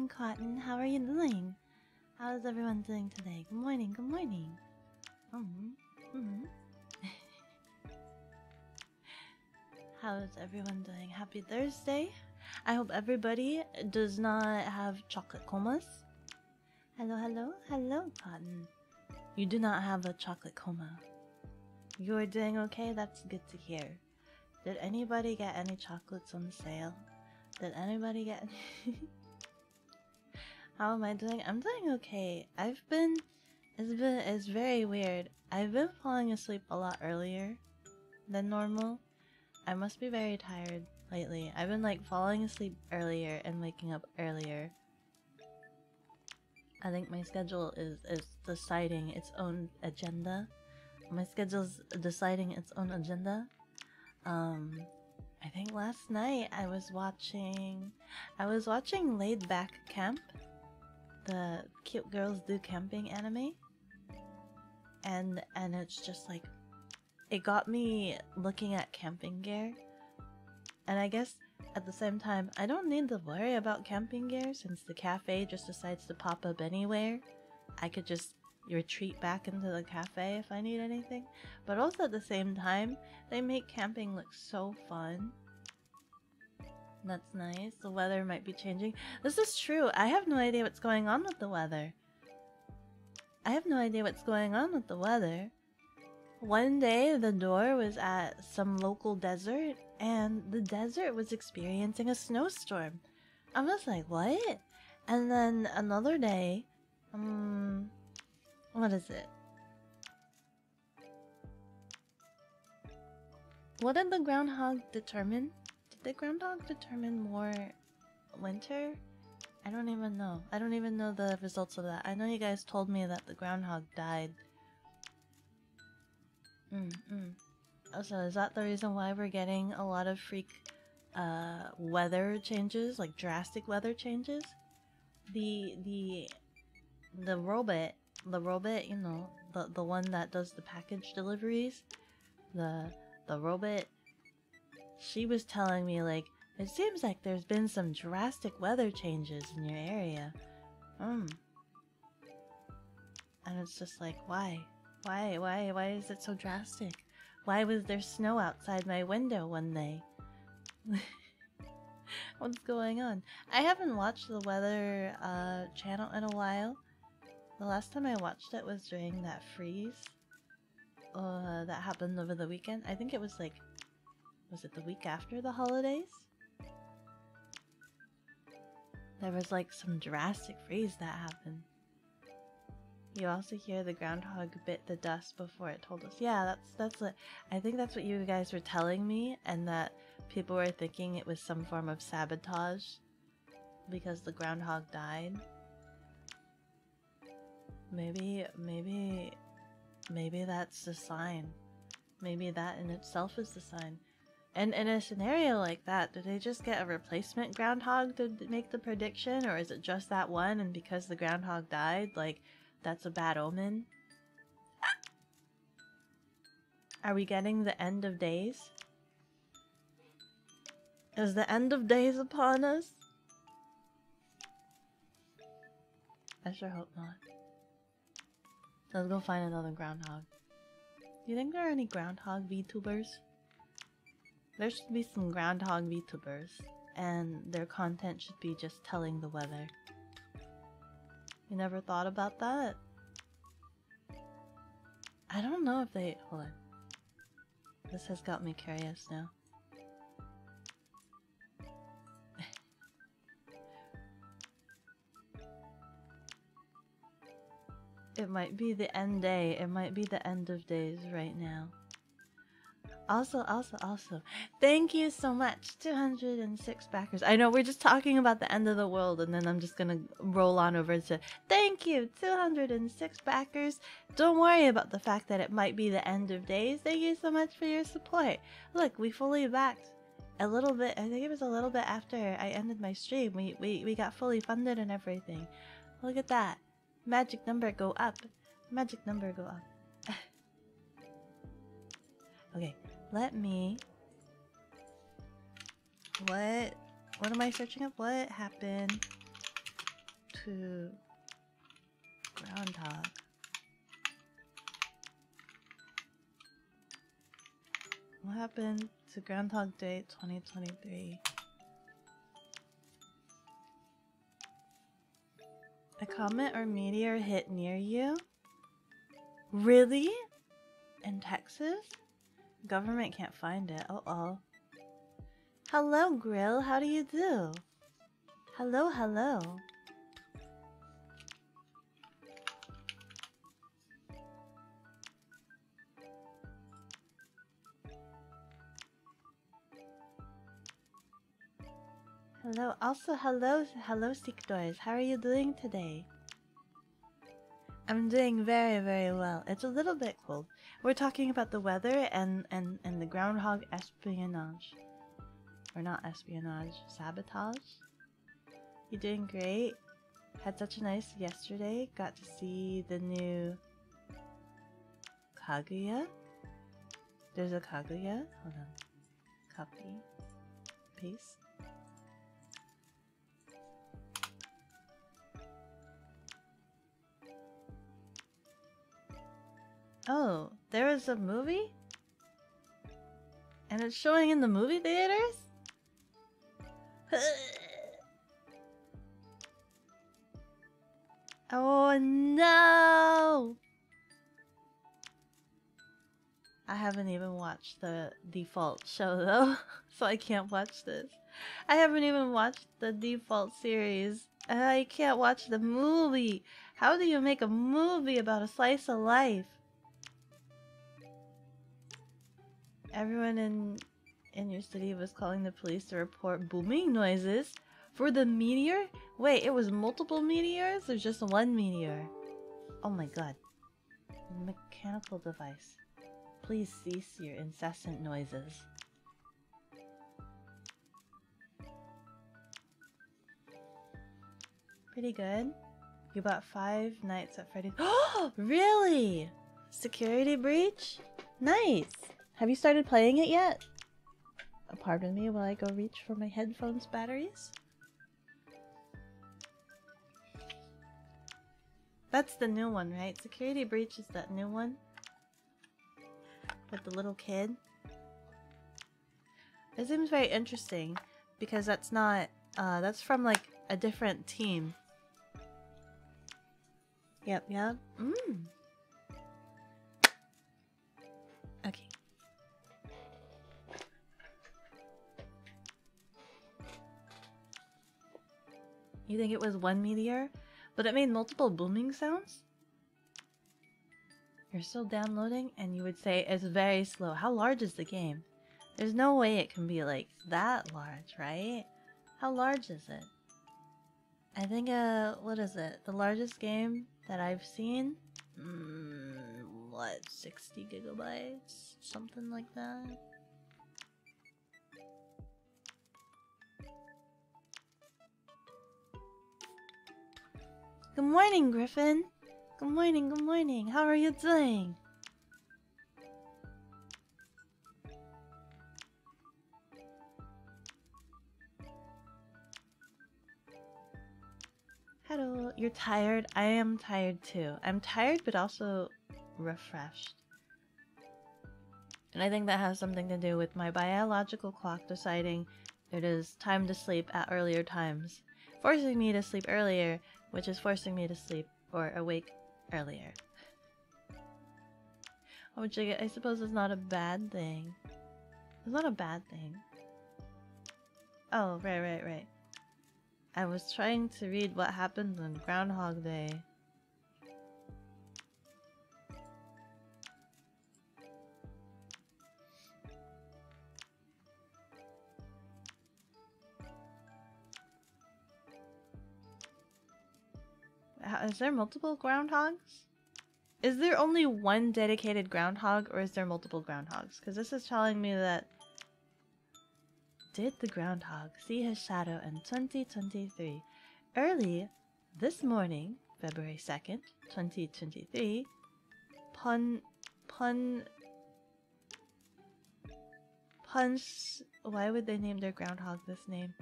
morning, Cotton. How are you doing? How is everyone doing today? Good morning, good morning. How is everyone doing? Happy Thursday. I hope everybody does not have chocolate comas. Hello, hello, hello, Cotton. You do not have a chocolate coma. You are doing okay? That's good to hear. Did anybody get any chocolates on sale? Did anybody get any? How am I doing? I'm doing okay. It's very weird. I've been falling asleep a lot earlier than normal. I must be very tired lately. I've been like falling asleep earlier and waking up earlier. I think my schedule is deciding its own agenda. My schedule's deciding its own agenda. I think last night I was watching Laid Back Camp, the Cute Girls Do Camping anime, and it's just like, it got me looking at camping gear, and I guess at the same time I don't need to worry about camping gear since the cafe just decides to pop up anywhere. I could just retreat back into the cafe if I need anything, but also at the same time they make camping look so fun. That's nice. The weather might be changing. This is true. I have no idea what's going on with the weather. One day the door was at some local desert and the desert was experiencing a snowstorm. I was like, what? And then another day, what is it? What did the groundhog determine? Did the groundhog determine more winter? I don't even know. I don't even know the results of that. I know you guys told me that the groundhog died. Also, is that the reason why we're getting a lot of freak weather changes, like drastic weather changes? The robot, you know, the one that does the package deliveries, the robot, she was telling me like, it seems like there's been some drastic weather changes in your area. And it's just like, why? Why is it so drastic? Why was there snow outside my window one day? What's going on? I haven't watched the weather channel in a while. The last time I watched it was during that freeze that happened over the weekend. I think it was like, was it the week after the holidays? There was like some drastic freeze that happened. You also hear the groundhog bit the dust before it told us. Yeah, that's what I think that's what you guys were telling me, and that people were thinking it was some form of sabotage because the groundhog died. Maybe that's the sign. Maybe that in itself is the sign. And in a scenario like that, do they just get a replacement groundhog to make the prediction, or is it just that one, and because the groundhog died, like, that's a bad omen? Are we getting the end of days? Is the end of days upon us? I sure hope not. Let's go find another groundhog. Do you think there are any groundhog VTubers? There should be some groundhog VTubers, and their content should be just telling the weather. You never thought about that? I don't know if they... Hold on. This has got me curious now. It might be the end day. It might be the end of days right now. Also, thank you so much, 206 backers. I know we're just talking about the end of the world, and then I'm just gonna roll on over to thank you, 206 backers. Don't worry about the fact that it might be the end of days. Thank you so much for your support. Look, we fully backed a little bit. I think it was a little bit after I ended my stream. We got fully funded and everything. Look at that. Magic number go up. Magic number go up. Okay. Let me... What am I searching up? What happened to Groundhog. What happened to Groundhog Day 2023? A comet or meteor hit near you? Really? In Texas? Government can't find it. Uh-oh. Hello, Grill. How do you do? Hello, hello. Hello. Also, hello, Sikdoors. How are you doing today? I'm doing very, very well. It's a little bit cold. We're talking about the weather and the groundhog espionage. Or not espionage, sabotage. You doing great? Had such a nice yesterday. Got to see the new Kaguya. There's a Kaguya. Hold on. Copy. Paste. Oh, there was a movie? And it's showing in the movie theaters? Oh no! I haven't even watched the default show though, so I can't watch this. I haven't even watched the default series. And I can't watch the movie. How do you make a movie about a slice of life? Everyone in your city was calling the police to report booming noises for the meteor? Wait, it was multiple meteors or just one meteor? Oh my god. Mechanical device. Please cease your incessant noises. Pretty good. You bought 5 Nights at Freddy's. Oh, really? Security breach? Nice. Have you started playing it yet? Pardon me while I go reach for my headphones batteries. That's the new one, right? Security breach is that new one? With the little kid? It seems very interesting because that's not, that's from like a different team. Yep, yep. Okay. You think it was one meteor, but it made multiple booming sounds? You're still downloading and you would say it's very slow. How large is the game? There's no way it can be like that large, right? How large is it? I think, what is it? The largest game that I've seen? What, 60 gigabytes? Something like that? Good morning, Griffin! Good morning, good morning. How are you doing? Hello. You're tired? I am tired too. I'm tired but also refreshed. And I think that has something to do with my biological clock deciding it is time to sleep at earlier times. Forcing me to sleep earlier, which is forcing me to sleep or awake earlier. Which I suppose is not a bad thing. It's not a bad thing. Oh, right. I was trying to read what happens on Groundhog Day. Is there multiple groundhogs? Is there only one dedicated groundhog or is there multiple groundhogs? Because this is telling me that... Did the groundhog see his shadow in 2023? Early this morning, February 2nd, 2023, Punch... Why would they name their groundhog this name?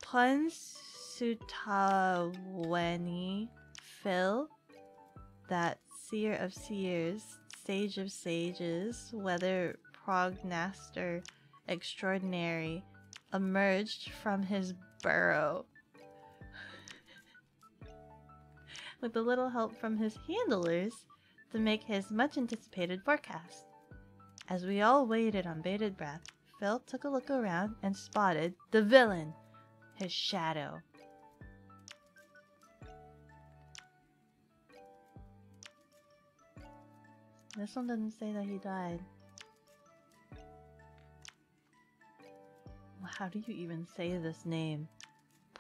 Punsu Pansutawani Phil, that seer of seers, sage of sages, weather prognoster extraordinary, emerged from his burrow with a little help from his handlers to make his much anticipated forecast. As we all waited on bated breath, Phil took a look around and spotted the villain, his shadow. This one doesn't say that he died. How do you even say this name?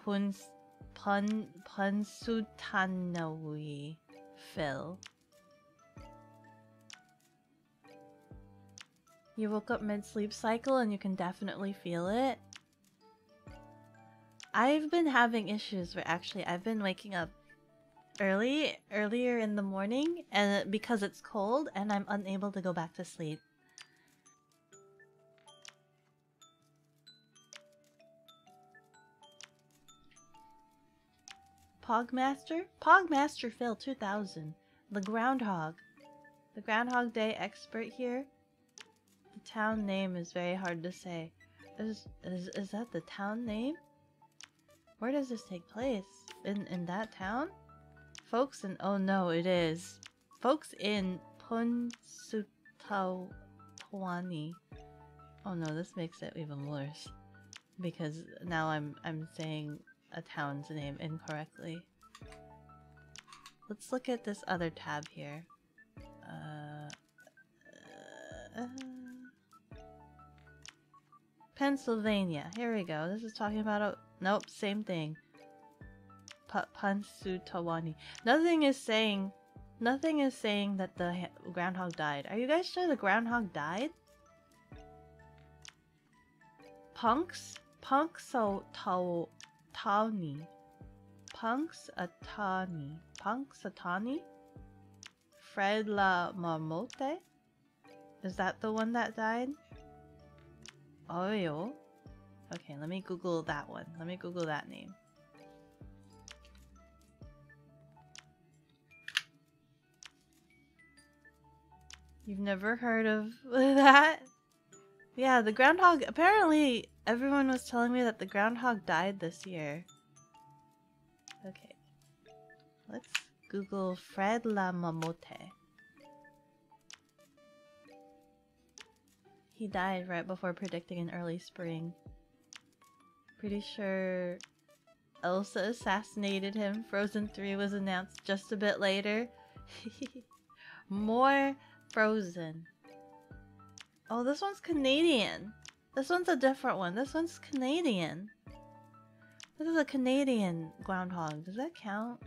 Pansutanawi Phil. You woke up mid-sleep cycle and you can definitely feel it. I've been having issues where actually I've been waking up earlier in the morning and because it's cold and I'm unable to go back to sleep. Pogmaster Phil 2000. The Groundhog Day expert here. The town name is very hard to say. Is that the town name? Where does this take place? In that town? Folks in... Oh no, it is. Folks in Pansutawani. Oh no, this makes it even worse. Because now I'm saying a town's name incorrectly. Let's look at this other tab here. Pennsylvania. Here we go. This is talking about a... Nope, same thing. Pansutawani. Nothing is saying that the groundhog died. Are you guys sure the groundhog died? Punxsutawney. Fred La Marmotte? Is that the one that died? Oreo? Okay, let me Google that one. Let me Google that name. You've never heard of that? Yeah, the groundhog... Apparently, everyone was telling me that the groundhog died this year. Okay. Let's Google Fred La Marmotte. He died right before predicting an early spring. Pretty sure Elsa assassinated him. Frozen 3 was announced just a bit later. More Frozen. Oh, this one's Canadian. This one's a different one. This one's Canadian. This is a Canadian groundhog. Does that count?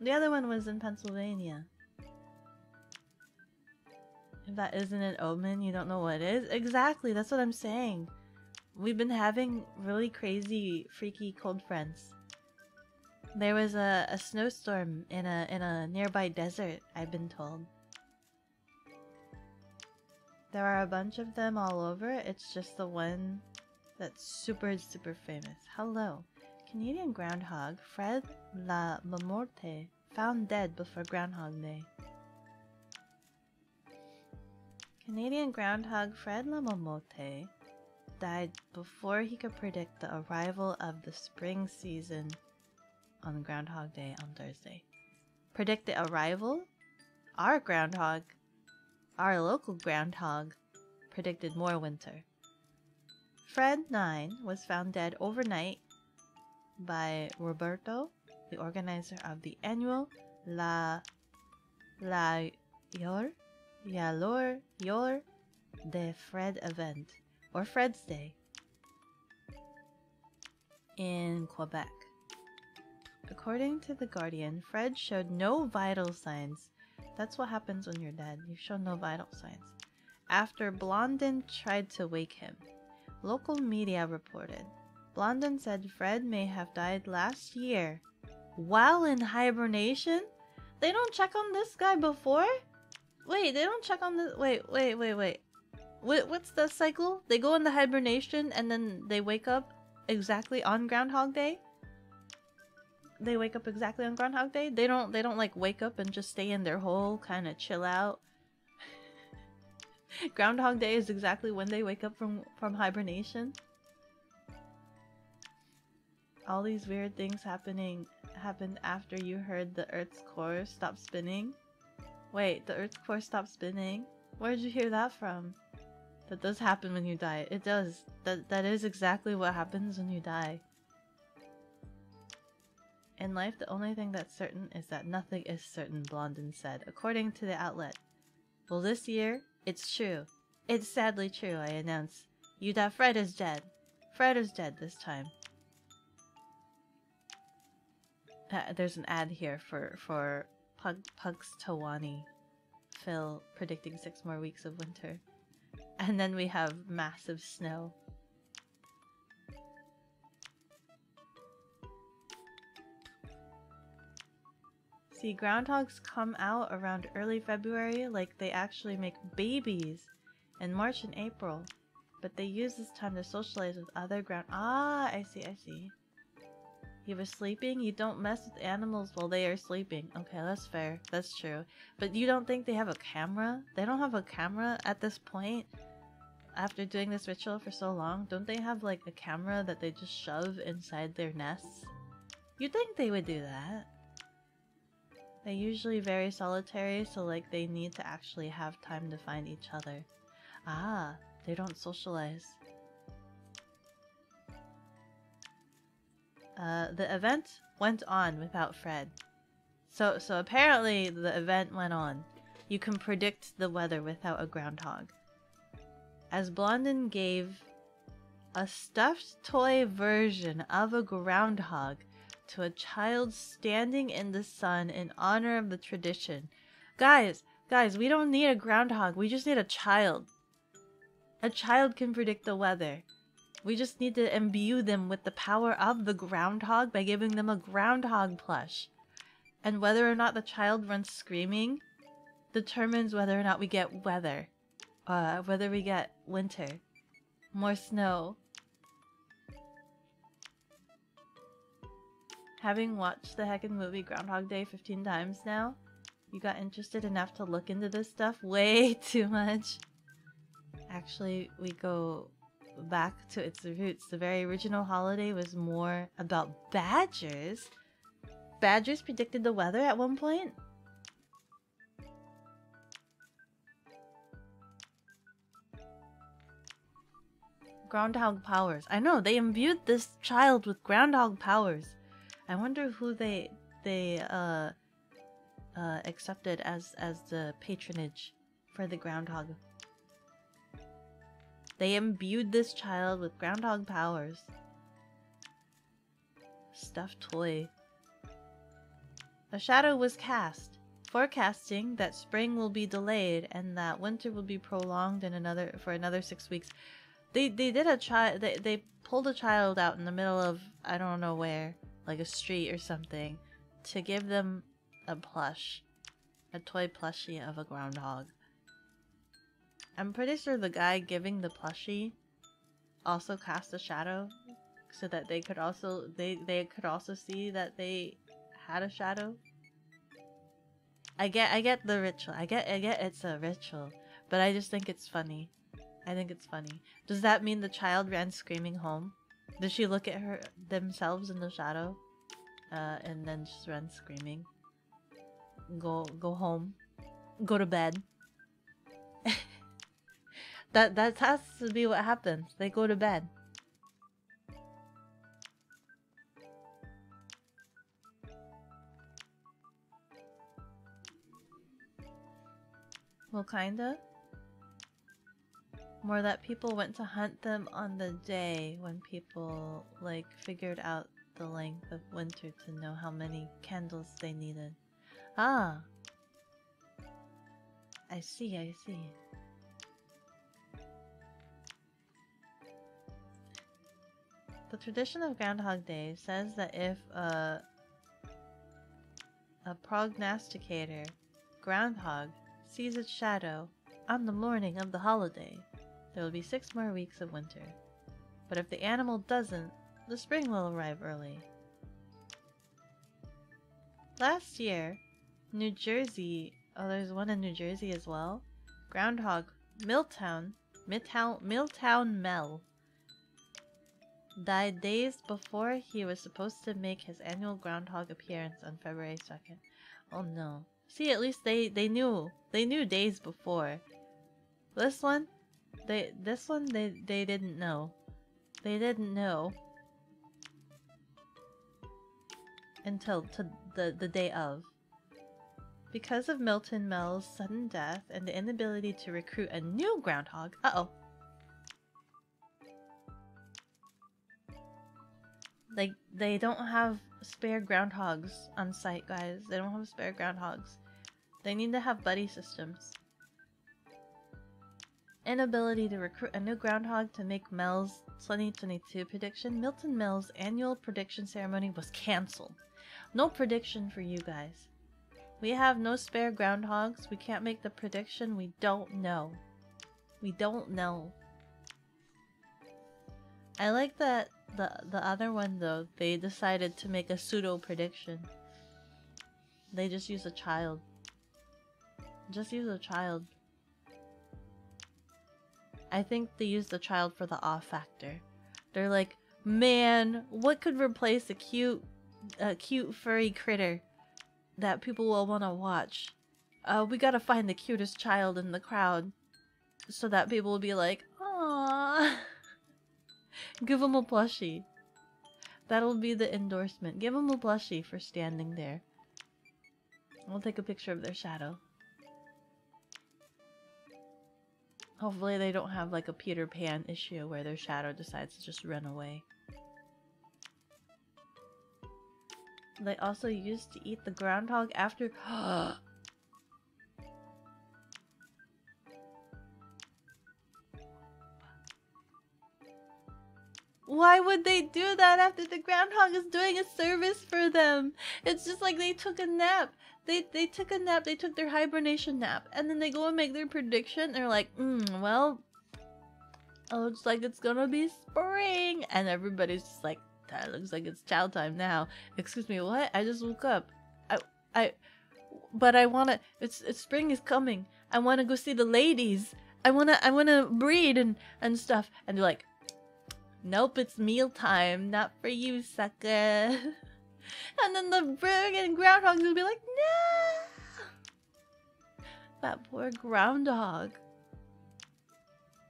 The other one was in Pennsylvania. If that isn't an omen, you don't know what is? Exactly, that's what I'm saying. We've been having really crazy, freaky cold fronts. There was a snowstorm in a nearby desert, I've been told. There are a bunch of them all over. It's just the one that's super famous. Hello. Canadian groundhog Fred La Marmotte found dead before Groundhog Day. Canadian groundhog Fred La Marmotte died before he could predict the arrival of the spring season on Groundhog Day on Thursday. Predict the arrival? Our groundhog, our local groundhog, predicted more winter. Fred 9 was found dead overnight by Roberto, the organizer of the annual La Yor de Fred event, or Fred's Day, in Quebec. According to The Guardian, Fred showed no vital signs. That's what happens when you're dead. You show no vital signs. After Blondin tried to wake him. Local media reported. Blondin said Fred may have died last year while in hibernation. They don't check on this guy before? Wait, they don't check on this. Wait. What's the cycle? They go into hibernation and then they wake up exactly on Groundhog Day. They wake up exactly on Groundhog Day. They don't like wake up and just stay in their hole, kind of chill out. Groundhog Day is exactly when they wake up from hibernation. All these weird things happened after you heard the Earth's core stop spinning. Wait, the Earth's core stopped spinning? Where did you hear that from? That does happen when you die. It does. That is exactly what happens when you die. In life, the only thing that's certain is that nothing is certain, Blondin said, according to the outlet. Well, this year, it's true. It's sadly true, I announced. Fred is dead. Fred is dead this time. There's an ad here for Pugs Tawani. Phil predicting 6 more weeks of winter. And then we have massive snow. See, groundhogs come out around early February, like they actually make babies in March and April. But they use this time to socialize with other Ah, I see, I see. He was sleeping? You don't mess with animals while they are sleeping. Okay, that's fair. That's true. But you don't think they have a camera? They don't have a camera at this point? After doing this ritual for so long, don't they have like a camera that they just shove inside their nests? You'd think they would do that. They're usually very solitary, so like they need to actually have time to find each other. Ah, they don't socialize. The event went on without Fred. So apparently the event went on. You can predict the weather without a groundhog. As Blondin gave a stuffed toy version of a groundhog to a child standing in the sun in honor of the tradition. Guys, we don't need a groundhog. We just need a child. A child can predict the weather. We just need to imbue them with the power of the groundhog by giving them a groundhog plush. And whether or not the child runs screaming determines whether or not we get weather. Whether we get winter. More snow. Having watched the heckin' movie Groundhog Day 15 times now, you got interested enough to look into this stuff way too much. Actually, we go back to its roots. The very original holiday was more about badgers. Badgers predicted the weather at one point? Groundhog powers. I know, they imbued this child with groundhog powers. I wonder who they accepted as the patronage for the groundhog. They imbued this child with groundhog powers. Stuffed toy. A shadow was cast, forecasting that spring will be delayed and that winter will be prolonged for another 6 weeks. They did they pulled a child out in the middle of I don't know where, like a street or something, to give them a toy plushie of a groundhog. I'm pretty sure the guy giving the plushie also cast a shadow, so that they could also see that they had a shadow. I get the ritual. I get it's a ritual, but I just think it's funny. I think it's funny. Does that mean the child ran screaming home? Does she look at themselves in the shadow, and then just run screaming? Go home. Go to bed. That has to be what happens. They go to bed. Well, kinda. More that people went to hunt them on the day when people, like, figured out the length of winter to know how many candles they needed. Ah! I see, I see. The tradition of Groundhog Day says that if a prognosticator, groundhog, sees its shadow on the morning of the holiday, there will be 6 more weeks of winter. But if the animal doesn't, The spring will arrive early. Last year, New Jersey... Oh, there's one in New Jersey as well. Groundhog. Milltown Mel died days before he was supposed to make his annual groundhog appearance on February 2nd. Oh no. See, at least they knew. They knew days before. This one, they didn't know. They didn't know until the day of. Because of Milton Mel's sudden death and the inability to recruit a new groundhog. Uh-oh. They don't have spare groundhogs on site, guys. They don't have spare groundhogs. They need to have buddy systems. Inability to recruit a new groundhog to make Mel's 2022 prediction. Milton Mel's annual prediction ceremony was cancelled. No prediction for you guys. We have no spare groundhogs. We can't make the prediction. We don't know. We don't know. I like that the other one though, they decided to make a pseudo prediction. They just use a child. Just use a child. I think they use the child for the awe factor. They're like, man, what could replace a cute furry critter that people will want to watch? We gotta find the cutest child in the crowd so that people will be like, aww. Give him a plushie. That'll be the endorsement. Give him a plushie for standing there. I'll take a picture of their shadow. Hopefully they don't have like a Peter Pan issue where their shadow decides to just run away. They also used to eat the groundhog after... Why would they do that after the groundhog is doing a service for them? It's just like they took a nap. They took a nap. They took their hibernation nap. And then they go and make their prediction. They're like, well, it looks like it's gonna be spring. And everybody's just like, that looks like it's chow time now. Excuse me, what? I just woke up. But I wanna, it's spring is coming. I wanna go see the ladies. I wanna breed and stuff. And they're like, nope, it's mealtime. Not for you, sucker. And then the friggin' groundhogs will be like, no! That poor groundhog.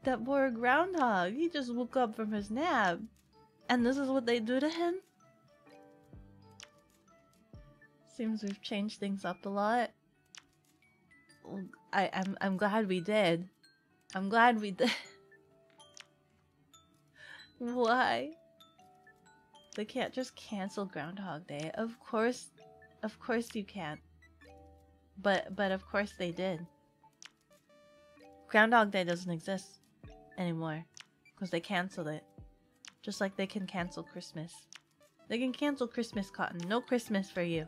That poor groundhog. He just woke up from his nap. And this is what they do to him? Seems we've changed things up a lot. I'm glad we did. I'm glad we did. Why? They can't just cancel Groundhog Day. Of course you can't. But of course they did. Groundhog Day doesn't exist anymore because they canceled it. Just like they can cancel Christmas. They can cancel Christmas, Cotton. No Christmas for you.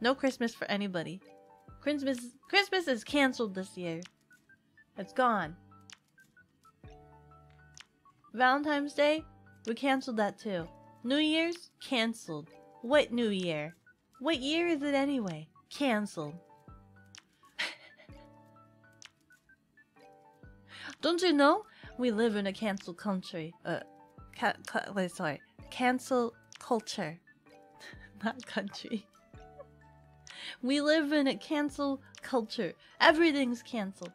No Christmas for anybody. Christmas is canceled this year. It's gone. Valentine's Day, we canceled that too. New Year's, canceled. What New Year? What year is it anyway? Canceled. Don't you know? We live in a cancel country. Cancel culture. Not country. We live in a cancel culture. Everything's canceled.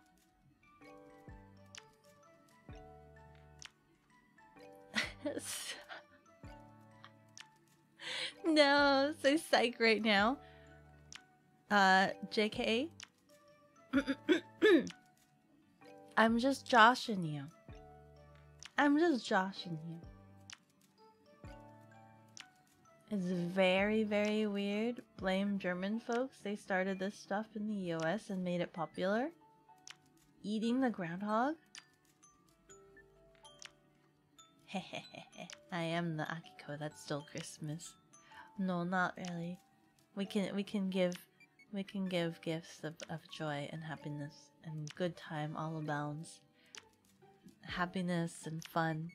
No, say psych right now. JK. I'm just joshing you. I'm just joshing you. It's very, very weird. Blame German folks. They started this stuff in the US and made it popular. Eating the groundhog? Hehehe. I am the Akiko. That's still Christmas. No, not really. We can give gifts of joy and happiness and good time all abounds. Happiness and fun.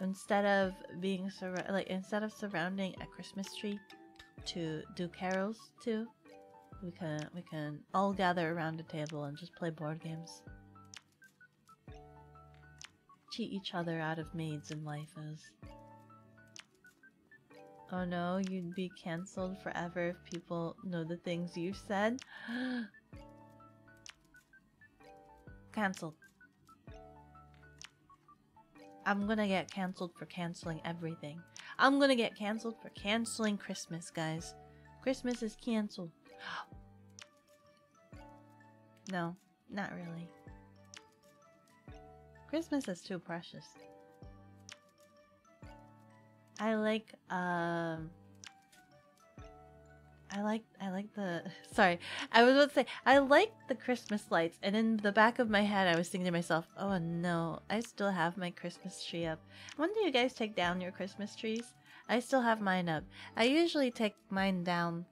instead of being instead of surrounding a Christmas tree to do carols to, we can all gather around a table and just play board games. Cheat each other out of maids and waifus. Oh no, you'd be cancelled forever if people know the things you've said. Cancelled. I'm gonna get cancelled for canceling everything. I'm gonna get cancelled for canceling Christmas, guys. Christmas is cancelled. No, not really. Christmas is too precious. I like the sorry, I was about to say I like the Christmas lights, and in the back of my head I was thinking to myself, oh no, I still have my Christmas tree up. When do you guys take down your Christmas trees? I still have mine up. I usually take mine down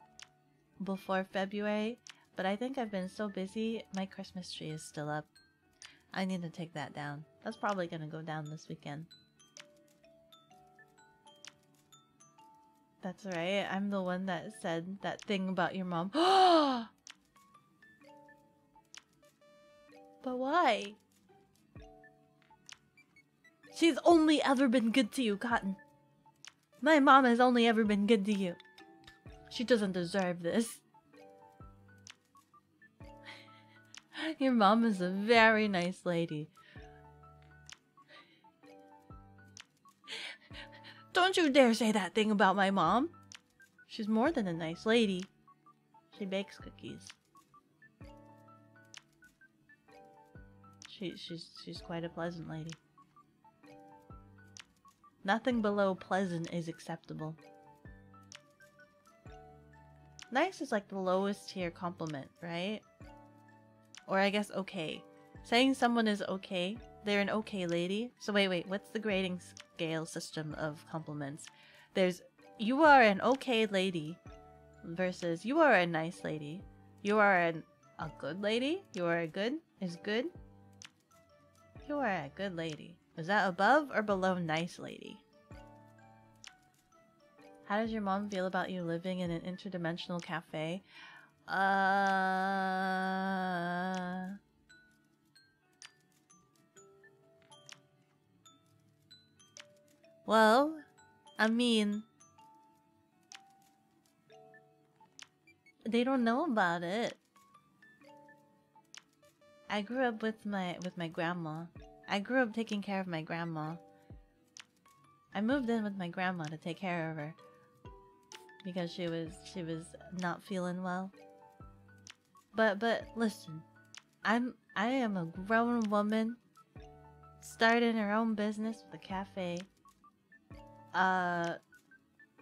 before February, but I think I've been so busy, my Christmas tree is still up. I need to take that down. That's probably gonna go down this weekend. That's right, I'm the one that said that thing about your mom. But why? She's only ever been good to you, Cotton. My mom has only ever been good to you. She doesn't deserve this. Your mom is a very nice lady. Don't you dare say that thing about my mom. She's more than a nice lady. She bakes cookies. She's quite a pleasant lady. Nothing below pleasant is acceptable. Nice is like the lowest tier compliment, right? Or I guess okay. Saying someone is okay, they're an okay lady. So wait, what's the grading scale system of compliments? There's you are an okay lady versus you are a nice lady. You are a good lady. You are a good is good. You are a good lady. Is that above or below nice lady? How does your mom feel about you living in an interdimensional cafe? Well, I mean, they don't know about it. I grew up with my grandma. I grew up taking care of my grandma. I moved in with my grandma to take care of her because she was not feeling well. But listen, I am a grown woman starting her own business with a cafe.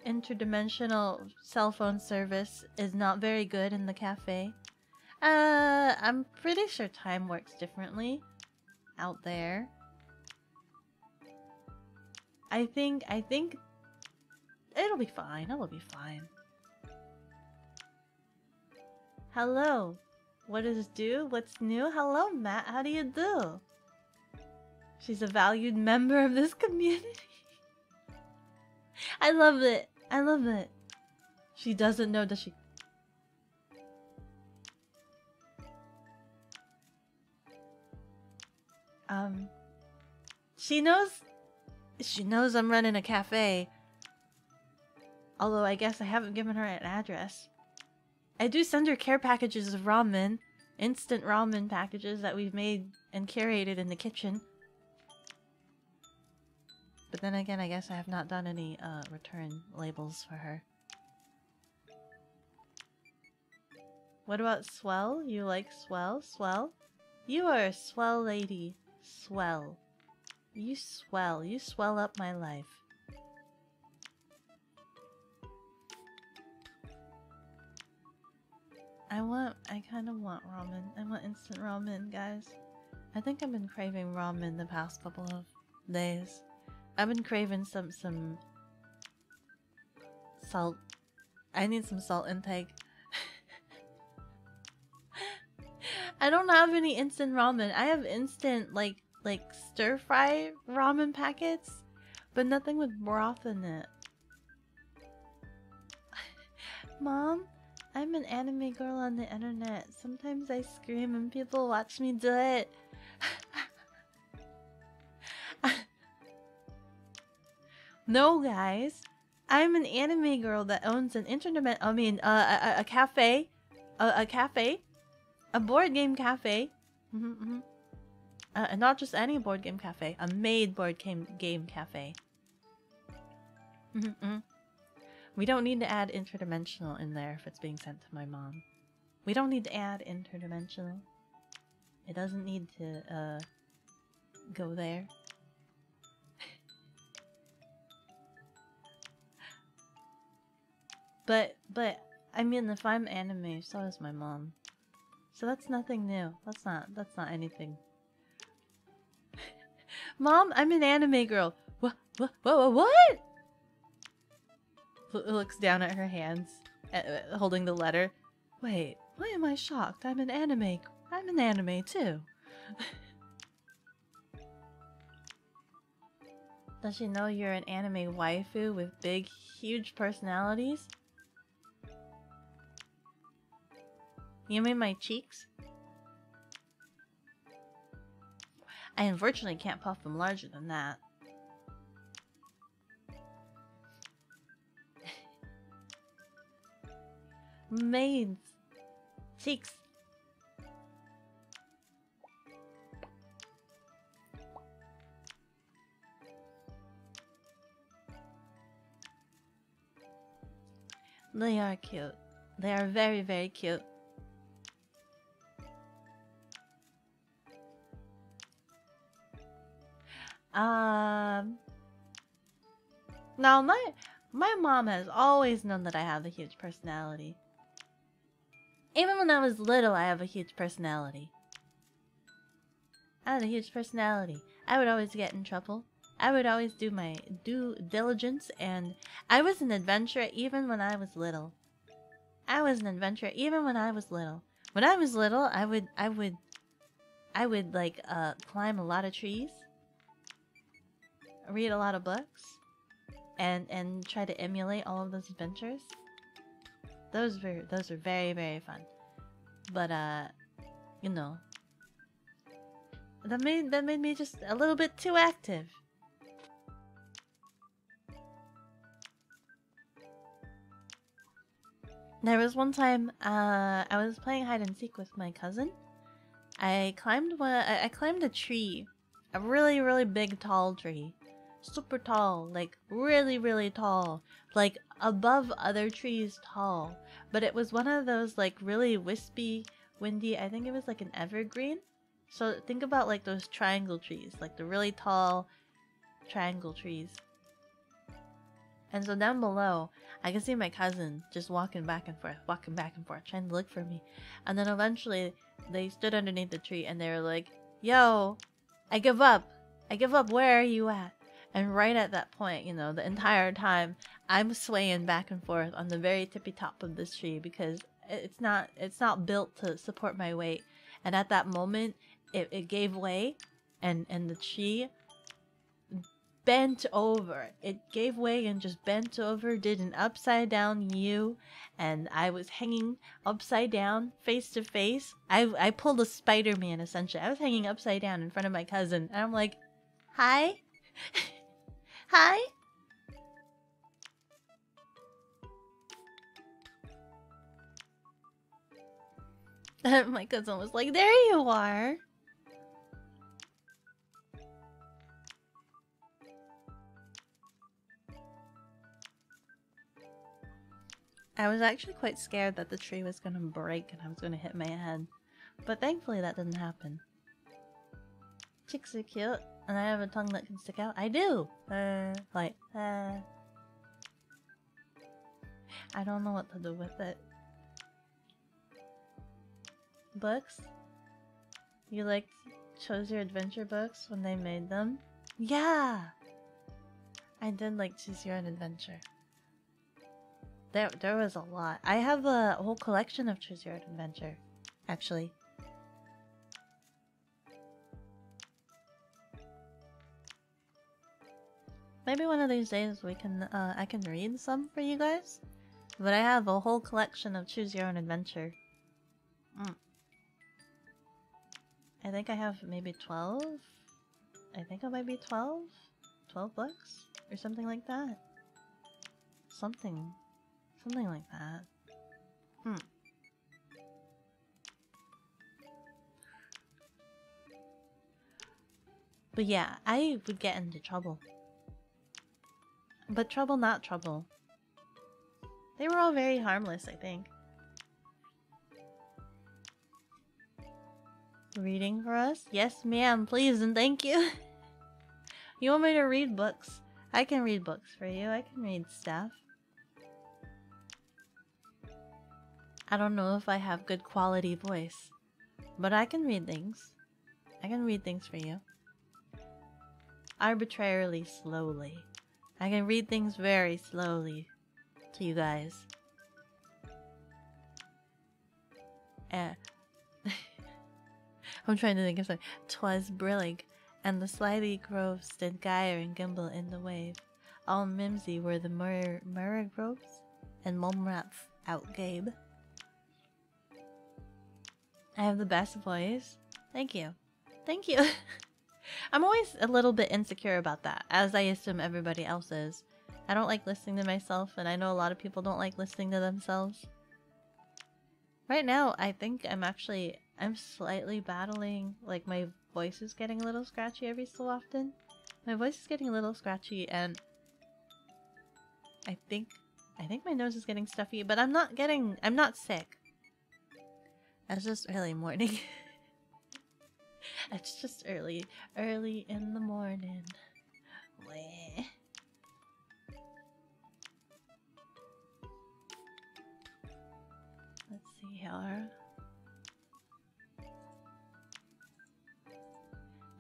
Interdimensional cell phone service is not very good in the cafe. I'm pretty sure time works differently out there. I think it'll be fine. It'll be fine. Hello. What is do? What's new? Hello, Matt. How do you do? She's a valued member of this community. I love it. I love it. She doesn't know, does she? She knows I'm running a cafe. Although I guess I haven't given her an address. I do send her care packages of ramen. Instant ramen packages that we've made and curated in the kitchen. But then again, I guess I have not done any return labels for her. What about swell? You like swell? Swell? You are a swell lady. Swell. You swell. You swell up my life. I kind of want ramen. I want instant ramen, guys. I think I've been craving ramen the past couple of days. I've been craving some salt. I need some salt intake. I don't have any instant ramen. I have instant like stir fry ramen packets, but nothing with broth in it. Mom, I'm an anime girl on the internet. Sometimes I scream and people watch me do it. No, guys. I'm an anime girl that owns an internet. I mean, a cafe, a cafe, a board game cafe. And not just any board game cafe, a made board game cafe. We don't need to add interdimensional in there if it's being sent to my mom. We don't need to add interdimensional. It doesn't need to go there. But I mean, if I'm anime, so is my mom. So that's nothing new. That's not anything. Mom, I'm an anime girl. What? Looks down at her hands, holding the letter. Wait, why am I shocked? I'm an anime too. Does she know you're an anime waifu with big, huge personalities? You mean my cheeks? I unfortunately can't puff them larger than that. Maids. Cheeks. They are cute. They are very, very cute. Now my mom has always known that I have a huge personality. Even when I was little, I have a huge personality. I had a huge personality. I would always get in trouble. I would always do my due diligence, and I was an adventurer even when I was little. I was an adventurer even when I was little. When I was little, I would like climb a lot of trees, read a lot of books, and try to emulate all of those adventures. Those were very, very fun. But you know, that made me just a little bit too active. There was one time I was playing hide and seek with my cousin. I climbed a tree, a really, really big tall tree. Super tall, like really, really tall, like above other trees tall. But it was one of those like really wispy, windy, I think it was like an evergreen. So think about like those triangle trees, like the really tall triangle trees. And so down below, I could see my cousin just walking back and forth, trying to look for me. And then eventually they stood underneath the tree and they were like, "Yo, I give up, where are you at?" And right at that point, you know, the entire time, I'm swaying back and forth on the very tippy top of this tree because it's not built to support my weight. And at that moment, it gave way, and the tree bent over. It gave way and just bent over, did an upside down U, and I was hanging upside down, face to face. I pulled a Spider-Man, essentially. I was hanging upside down in front of my cousin, and I'm like, "Hi?" Hi? My cousin was like, "There you are." I was actually quite scared that the tree was gonna break and I was gonna hit my head. But thankfully that didn't happen. Chicks are cute. And I have a tongue that can stick out. I do! I don't know what to do with it. Books? You liked Choose Your Adventure books when they made them? Yeah! I did like Choose Your Own Adventure. There was a lot. I have a whole collection of Choose Your Own Adventure, actually. Maybe one of these days we can I can read some for you guys. But I have a whole collection of Choose Your Own Adventure. I think I have maybe 12. I think it might be 12. 12 books or something like that. Something like that. But yeah, I would get into trouble. But trouble not trouble. They were all very harmless, I think. Reading for us? Yes, ma'am, please and thank you. You want me to read books? I can read books for you. I can read stuff. I don't know if I have good quality voice, but I can read things. I can read things for you. Arbitrarily slowly. I can read things very slowly to you guys. I'm trying to think of something. 'Twas brillig, and the slithy groves did gyre and gimble in the wave. All mimsy were the mirror groves, and mumrats outgabe. I have the best voice. Thank you. Thank you. I'm always a little bit insecure about that, as I assume everybody else is. I don't like listening to myself, and I know a lot of people don't like listening to themselves. Right now, I think I'm slightly battling, like my voice is getting a little scratchy every so often. My voice is getting a little scratchy, and I think my nose is getting stuffy, but I'm not sick. It's just early morning. It's just early in the morning. Bleh. Let's see here.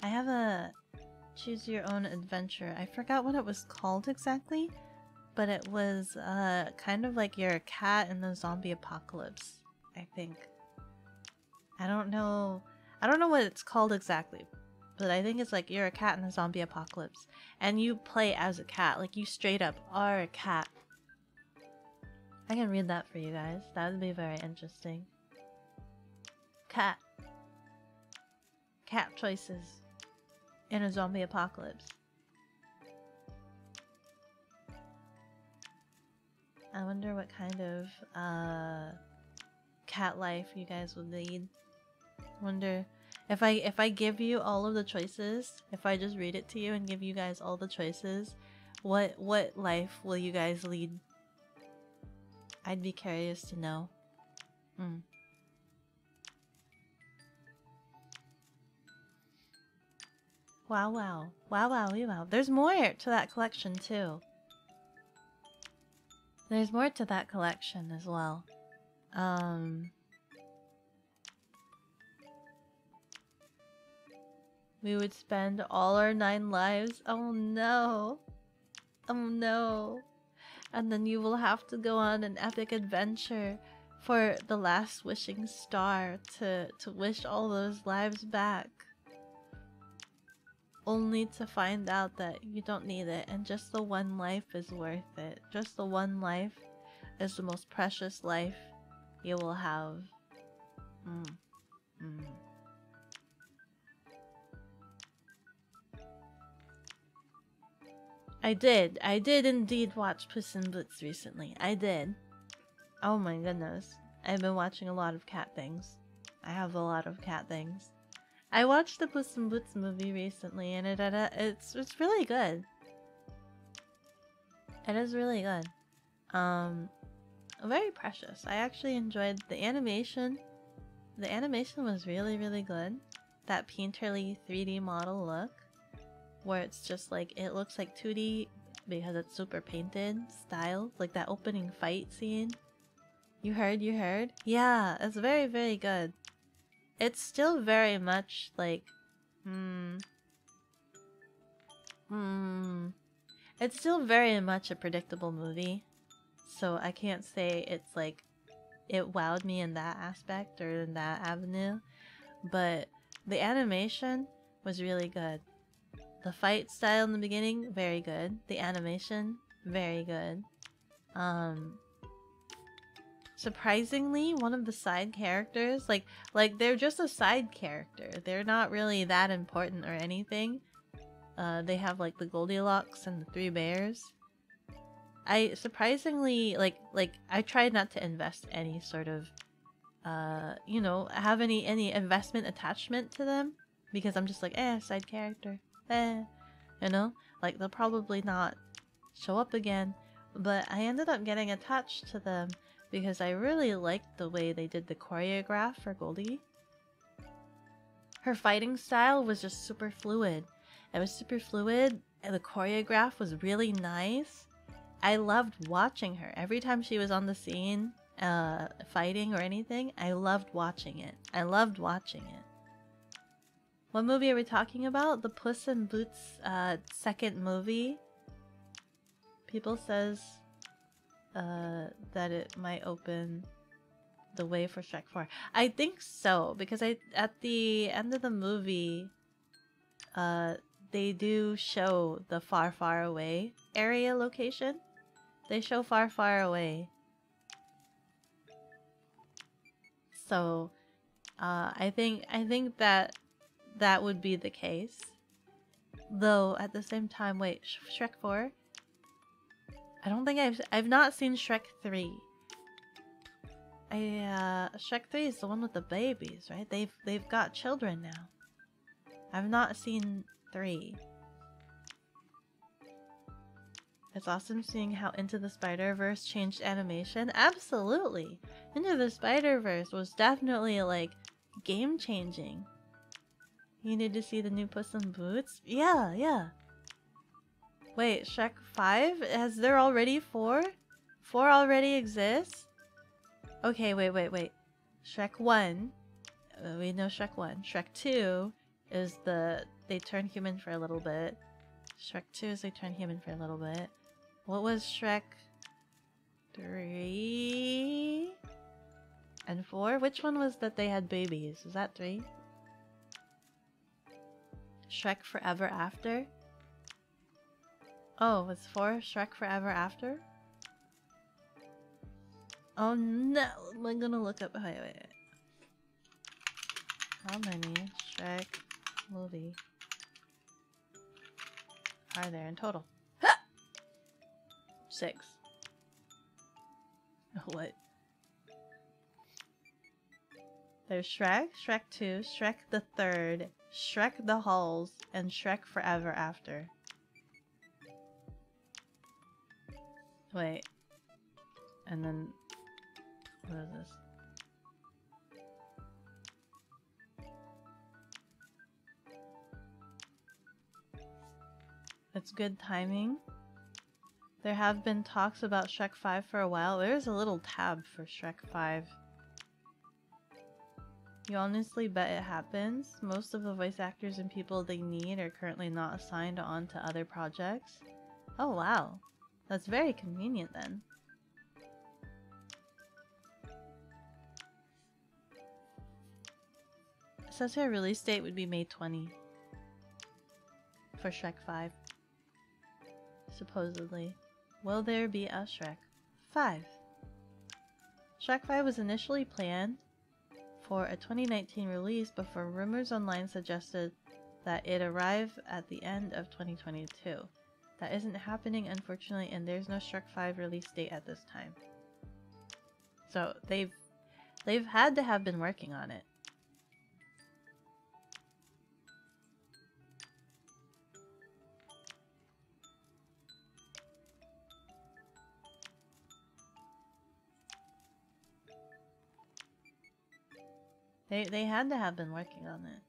I have a Choose Your Own Adventure. I forgot what it was called exactly, but it was kind of like you're a cat in the zombie apocalypse, I think. I don't know what it's called exactly, but I think it's like you're a cat in a zombie apocalypse, and you play as a cat, like you straight up are a cat. I can read that for you guys. That would be very interesting. Cat choices in a zombie apocalypse. I wonder what kind of cat life you guys would lead. Wonder if I give you all of the choices, if I just read it to you and give you guys all the choices, what life will you guys lead? I'd be curious to know. Wow. There's more to that collection too. There's more to that collection as well. We would spend all our 9 lives. Oh no. Oh no. And then you will have to go on an epic adventure for the last wishing star to wish all those lives back. Only to find out that you don't need it and just the one life is worth it. Just the one life is the most precious life you will have. I did indeed watch Puss in Boots recently. I did. Oh my goodness. I've been watching a lot of cat things. I have a lot of cat things. I watched the Puss in Boots movie recently, and it's really good. It is really good. Very precious. I actually enjoyed the animation. The animation was really good. That painterly 3D model look, where it's just like, it looks like 2D because it's super painted style, like that opening fight scene. You heard? Yeah, it's very good. It's still very much like, it's still very much a predictable movie, so I can't say it's like, it wowed me in that aspect or in that avenue, but the animation was really good. The fight style in the beginning, very good. The animation, very good. Surprisingly, one of the side characters, like they're just a side character. They're not really that important or anything. They have like the Goldilocks and the three bears. I surprisingly like I tried not to invest any sort of you know, have any investment attachment to them, because I'm just like, side character, you know, like they'll probably not show up again. But I ended up getting attached to them because I really liked the way they did the choreograph for Goldie. Her fighting style was just super fluid. It was super fluid, and the choreograph was really nice. I loved watching her. Every time she was on the scene, fighting or anything, I loved watching it. I loved watching it. What movie are we talking about? The Puss in Boots second movie. People says that it might open the way for Shrek 4. I think so, because at the end of the movie, they do show the far, far away area location. They show far, far away. So, I think that would be the case. Though at the same time, wait, Shrek 4? I don't think I've not seen Shrek 3. Shrek 3 is the one with the babies, right? They've got children now. I've not seen 3. It's awesome seeing how Into the Spider-Verse changed animation. Absolutely! Into the Spider-Verse was definitely like game-changing. You need to see the new Puss in Boots? Yeah. Wait, Shrek 5? Has there already 4? 4 already exists? Okay, wait. Shrek 1. We know Shrek 1. Shrek 2 is they turn human for a little bit. Shrek 2 is they turn human for a little bit. What was Shrek 3 and 4? Which one was that they had babies? Was that 3? Shrek Forever After? Oh, was 4 Shrek Forever After? Oh no! Am I gonna look up? Wait. How many Shrek movies are there in total? 6. What? There's Shrek, Shrek 2, Shrek the Third, Shrek the Halls, and Shrek Forever After. Wait. And then... what is this? It's good timing. There have been talks about Shrek 5 for a while. There's a little tab for Shrek 5. You honestly bet it happens? Most of the voice actors and people they need are currently not assigned on to other projects. Oh wow. That's very convenient then. It says her release date would be May 20. For Shrek 5. Supposedly. Will there be a Shrek 5? Shrek 5 was initially planned for a 2019 release, but for rumors online suggested that it arrive at the end of 2022. That isn't happening, unfortunately, and there's no Shrek 5 release date at this time. So they've had to have been working on it. They had to have been working on it.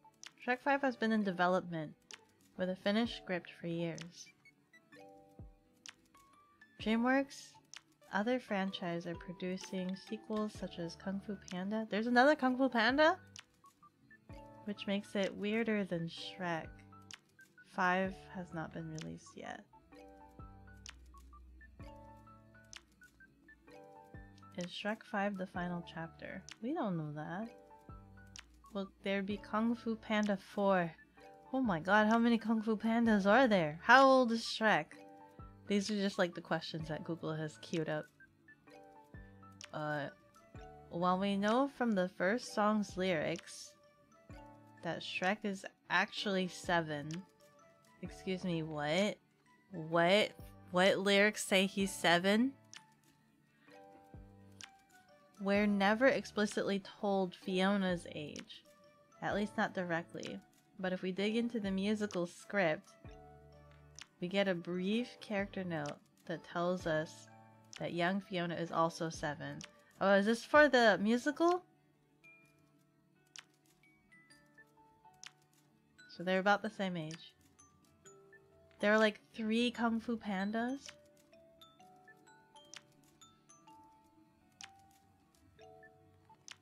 Shrek 5 has been in development with a finished script for years. DreamWorks' other franchises are producing sequels such as Kung Fu Panda. There's another Kung Fu Panda? Which makes it weirder than Shrek. 5 has not been released yet. Is Shrek 5 the final chapter? We don't know that. Will there be Kung Fu Panda 4? Oh my god, how many Kung Fu Pandas are there? How old is Shrek? These are just like the questions that Google has queued up. While we know from the first song's lyrics that Shrek is actually 7. Excuse me, what? What? What lyrics say he's 7? We're never explicitly told Fiona's age. At least not directly. But if we dig into the musical script, we get a brief character note that tells us that young Fiona is also 7. Oh, is this for the musical? So they're about the same age. There are like 3 Kung Fu Pandas.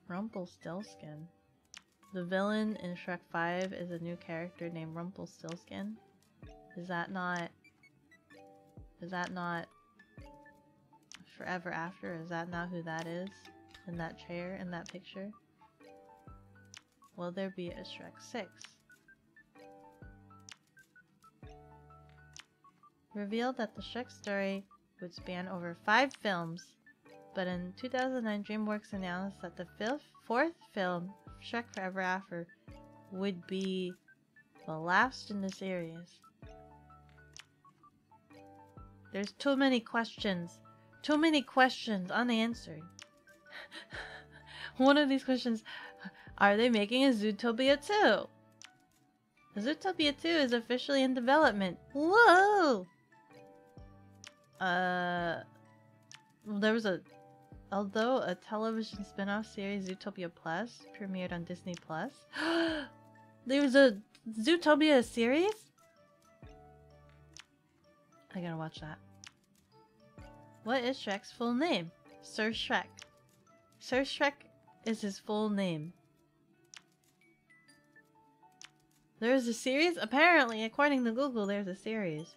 Rumpelstiltskin. The villain in Shrek 5 is a new character named Rumpelstiltskin. Is that not Forever After? Is that not who that is? In that chair, in that picture? Will there be a Shrek 6? Revealed that the Shrek story would span over 5 films, but in 2009 DreamWorks announced that the 4th film, Shrek Forever After, would be the last in the series. There's too many questions. Too many questions unanswered. One of these questions, are they making a Zootopia 2? Zootopia 2 is officially in development. Whoa! Although a television spin-off series, Zootopia Plus, premiered on Disney Plus. There was a Zootopia series? I gotta watch that. What is Shrek's full name? Sir Shrek. Sir Shrek is his full name. There's a series? Apparently, according to Google, there's a series.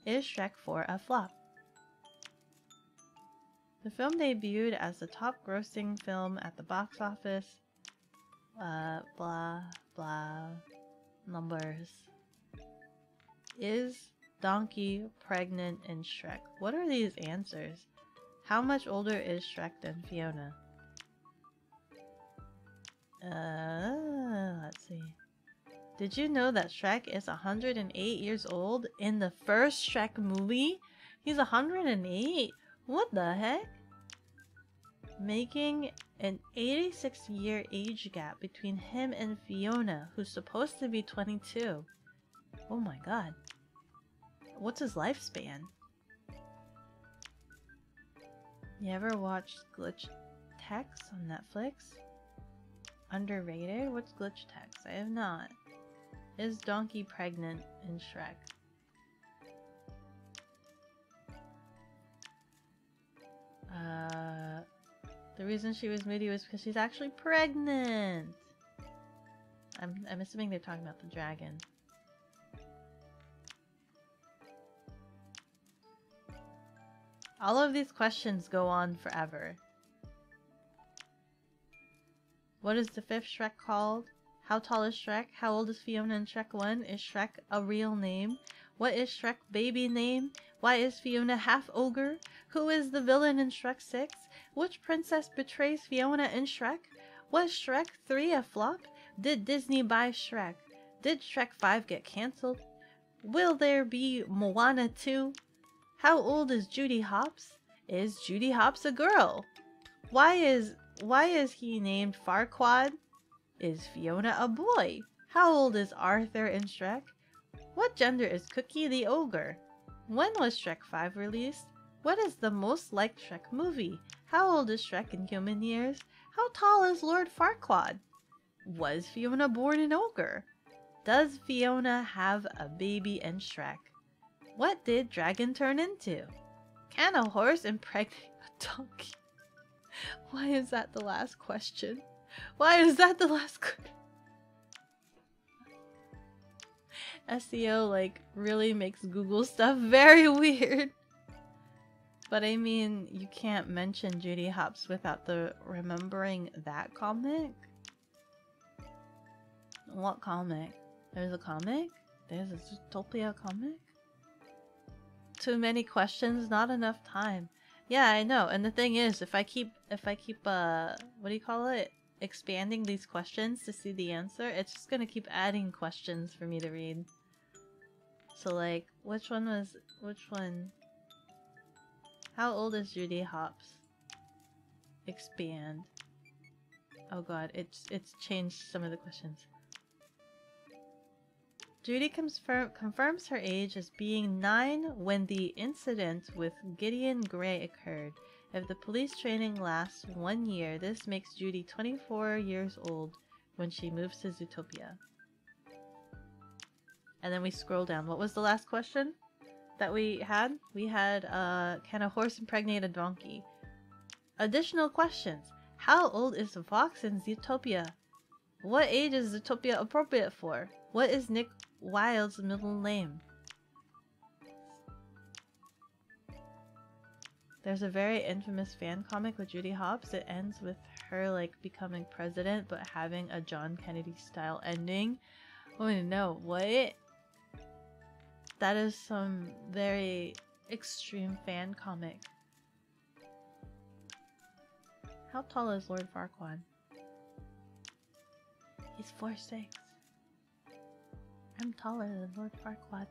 Is Shrek 4 a flop? The film debuted as the top grossing film at the box office. Blah, blah, numbers. Is Donkey pregnant in Shrek? What are these answers? How much older is Shrek than Fiona? Let's see. Did you know that Shrek is 108 years old in the first Shrek movie? He's 108? What the heck? Making an 86-year age gap between him and Fiona, who's supposed to be 22. Oh my god. What's his lifespan? You ever watched Glitch Text on Netflix? Underrated? What's Glitch Text? I have not. Is Donkey pregnant in Shrek? The reason she was moody was because she's actually pregnant. I'm assuming they're talking about the dragon. All of these questions go on forever. What is the 5th Shrek called? How tall is Shrek? How old is Fiona in Shrek 1? Is Shrek a real name? What is Shrek baby name? Why is Fiona half ogre? Who is the villain in Shrek 6? Which princess betrays Fiona in Shrek? Was Shrek 3 a flop? Did Disney buy Shrek? Did Shrek 5 get cancelled? Will there be Moana 2? How old is Judy Hopps? Is Judy Hopps a girl? Why is he named Farquaad? Is Fiona a boy? How old is Arthur in Shrek? What gender is Cookie the Ogre? When was Shrek 5 released? What is the most liked Shrek movie? How old is Shrek in human years? How tall is Lord Farquaad? Was Fiona born an ogre? Does Fiona have a baby in Shrek? What did Dragon turn into? Can a horse impregnate a donkey? Why is that the last question? Why is that the last question? SEO like really makes Google stuff very weird. But I mean, you can't mention Judy Hopps without remembering that comic. What comic? There's a comic? There's a Zootopia comic? Too many questions, not enough time. Yeah, I know. And the thing is, if I keep what do you call it? Expanding these questions to see the answer, it's just gonna keep adding questions for me to read. So like, which one? How old is Judy Hopps? Expand. Oh god, it's changed some of the questions. Judy confirms her age as being 9 when the incident with Gideon Gray occurred. If the police training lasts 1 year, this makes Judy 24 years old when she moves to Zootopia. And then we scroll down. What was the last question that we had? We had, can a horse impregnate a donkey? Additional questions. How old is the fox in Zootopia? What age is Zootopia appropriate for? What is Nick Wilde's middle name? There's a very infamous fan comic with Judy Hopps. It ends with her like becoming president but having a John Kennedy style ending. Oh no, what? That is some very extreme fan comic. How tall is Lord Farquaad? He's 4'6". I'm taller than Lord Farquaad.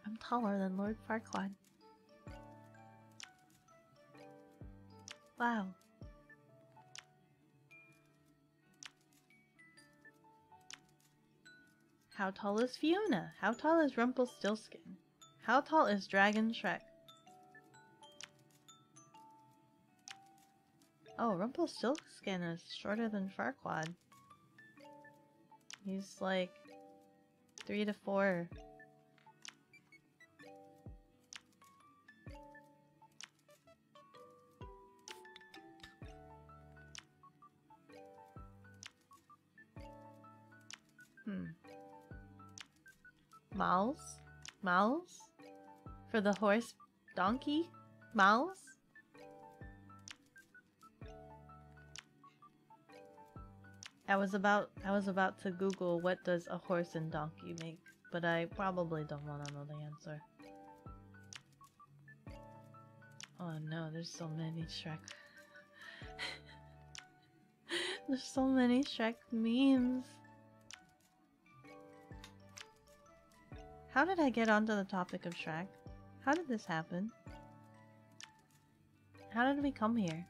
I'm taller than Lord Farquaad. Wow. How tall is Fiona? How tall is Rumpelstiltskin? How tall is Dragon Shrek? Oh, Rumpelstiltskin is shorter than Farquaad. He's like 3 to 4. Mouse? Mouse? For the horse donkey? Mouse? I was about to Google what does a horse and donkey make, but I probably don't want to know the answer. Oh no, there's so many Shrek. There's so many Shrek memes. How did I get onto the topic of Shrek? How did this happen? How did we come here?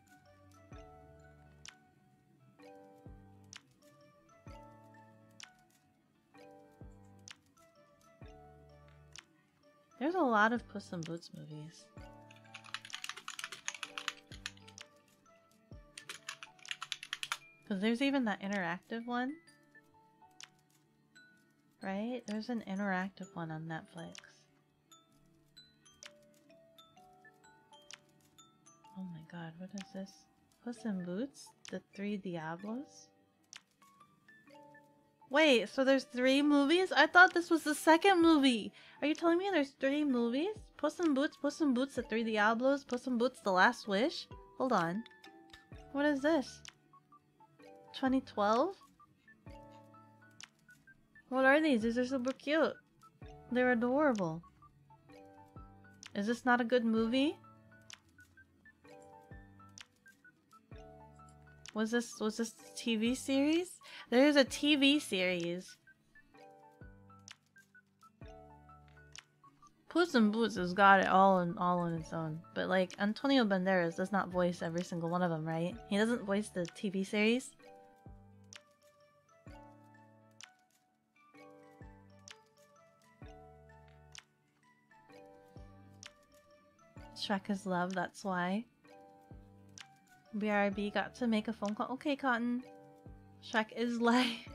There's a lot of Puss in Boots movies. Because there's even that interactive one. Right? There's an interactive one on Netflix. Oh my god, what is this? Puss in Boots? The Three Diablos? Wait, so there's 3 movies? I thought this was the second movie! Are you telling me there's 3 movies? Puss in Boots, The Three Diablos, Puss in Boots, The Last Wish? Hold on. What is this? 2012? What are these? These are super cute. They're adorable. Is this not a good movie? Was this a TV series? There's a TV series. Puss in Boots has got it all on its own. But like Antonio Banderas does not voice every single one of them, right? He doesn't voice the TV series. Shrek is love, that's why. BRB got to make a phone call. Okay, Cotton. Shrek is life.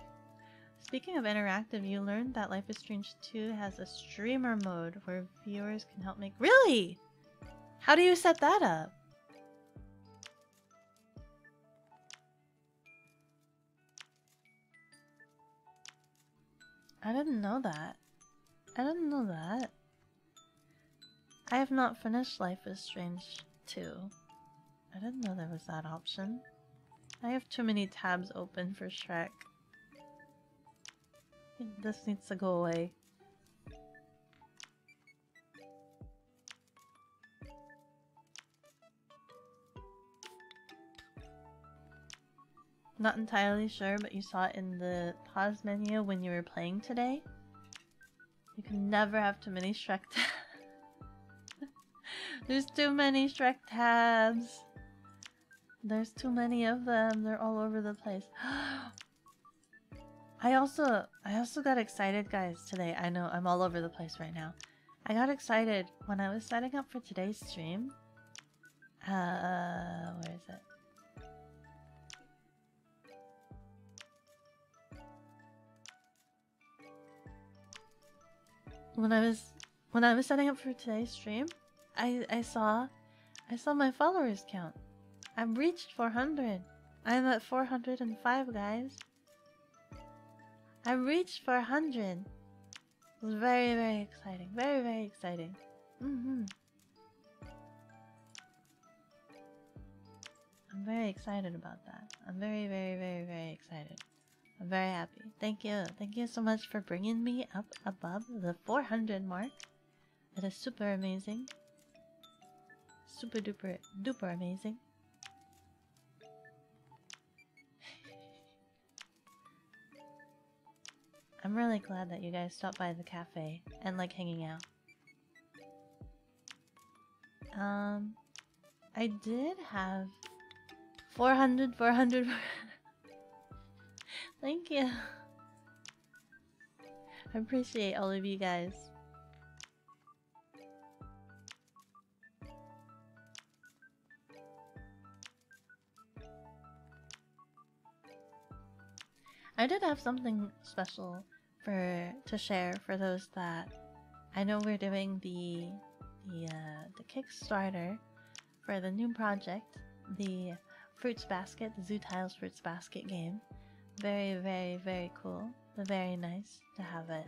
Speaking of interactive, you learned that Life is Strange 2 has a streamer mode where viewers can help make— Really? How do you set that up? I didn't know that. I didn't know that. I have not finished Life is Strange 2. I didn't know there was that option. I have too many tabs open for Shrek. This needs to go away. Not entirely sure, but you saw it in the pause menu when you were playing today. You can never have too many Shrek tabs. There's too many Shrek tabs. There's too many of them. They're all over the place. I also got excited, guys, today. I know I'm all over the place right now. I got excited when I was setting up for today's stream. Where is it? When I was setting up for today's stream, I saw my followers count. I've reached 400. I'm at 405, guys. I reached 400. It was very, very exciting. Very, very exciting. I'm very excited about that. I'm very, very, very, very excited. I'm very happy. Thank you. Thank you so much for bringing me up above the 400 mark. It is super amazing. Super duper duper amazing. I'm really glad that you guys stopped by the cafe and like hanging out. I did have 400. Thank you. I appreciate all of you guys. I did have something special to share for those that I know we're doing the Kickstarter for the new project, the Fruits Basket, the Zoo Tiles Fruits Basket game. Very, very, very cool. Very nice to have it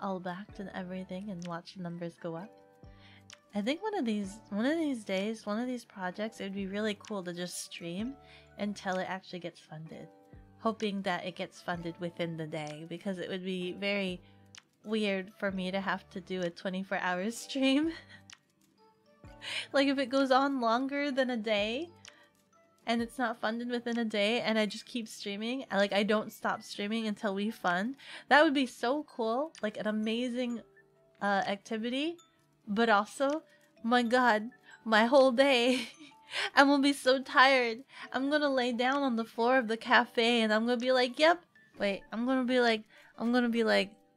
all backed and everything and watch the numbers go up. I think one of these days, one of these projects, it would be really cool to just stream until it actually gets funded. Hoping that it gets funded within the day, because it would be very weird for me to have to do a 24-hour stream. Like if it goes on longer than a day and it's not funded within a day and I just keep streaming, I don't stop streaming until we fund, that would be so cool. Like an amazing activity, but also, my god, my whole day I will be so tired. I'm gonna lay down on the floor of the cafe and I'm gonna be like, yep. Wait, I'm gonna be like,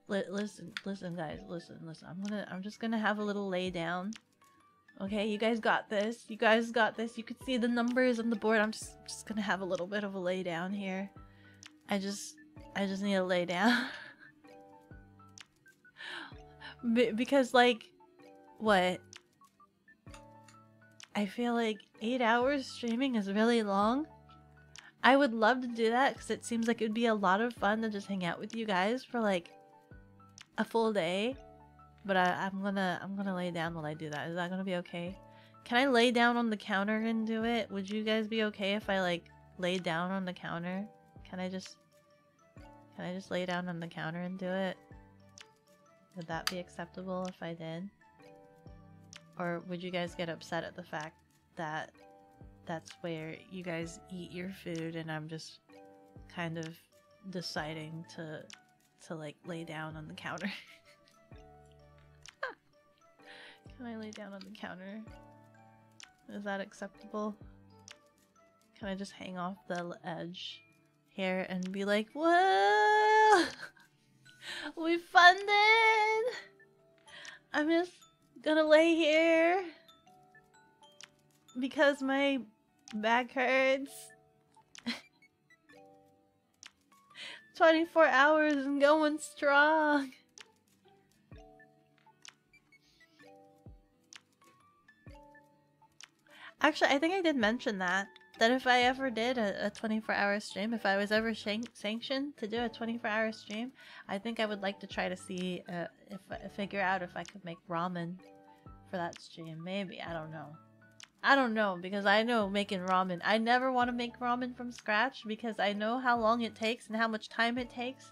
listen guys, listen. I'm just gonna have a little lay down. Okay, you guys got this. You guys got this. You could see the numbers on the board. I'm just gonna have a little bit of a lay down here. I just need to lay down. Because like, what? I feel like 8 hours streaming is really long. I would love to do that because it seems like it would be a lot of fun to just hang out with you guys for like a full day. But I'm gonna lay down while I do that. Is that gonna be okay? Can I lay down on the counter and do it? Would you guys be okay if I like lay down on the counter? Can I just lay down on the counter and do it? Would that be acceptable if I did? Or would you guys get upset at the fact that that's where you guys eat your food and I'm just kind of deciding to like lay down on the counter? Can I lay down on the counter? Is that acceptable? Can I just hang off the edge here and be like, whoa! We funded! I'm just gonna lay here because my back hurts. 24 hours and going strong. Actually, I think I did mention that if I ever did a 24-hour stream, if I was ever sanctioned to do a 24-hour stream, I think I would like to try to see figure out if I could make ramen for that stream. Maybe, I don't know. I don't know, because I know making ramen. I never want to make ramen from scratch because I know how long it takes and how much time it takes.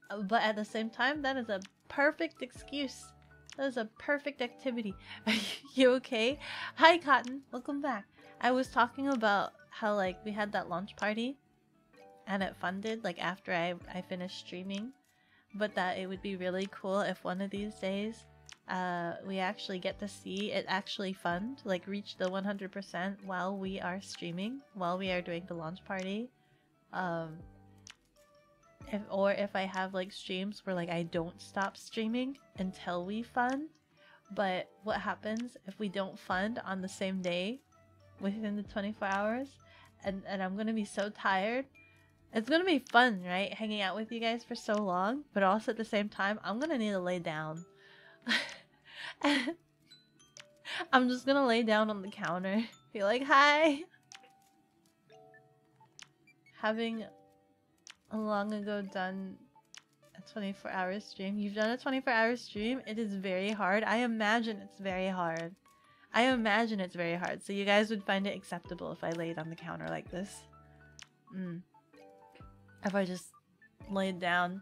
But at the same time, that is a perfect excuse. That is a perfect activity. Are you okay? Hi, Cotton. Welcome back. I was talking about how, like, we had that launch party and it funded, like, after I finished streaming. But that it would be really cool if one of these days we actually get to see it actually fund, like, reach the 100% while we are streaming, while we are doing the launch party. If I have, like, streams where, like, I don't stop streaming until we fund. But what happens if we don't fund on the same day within the 24 hours? And I'm gonna be so tired. It's gonna be fun, right? Hanging out with you guys for so long, but also at the same time, I'm gonna need to lay down. I'm just gonna lay down on the counter, be like, hi! Having a long ago done a 24-hour stream. You've done a 24-hour stream? It is very hard. I imagine it's very hard. I imagine it's very hard. So you guys would find it acceptable if I laid on the counter like this. If I just laid down,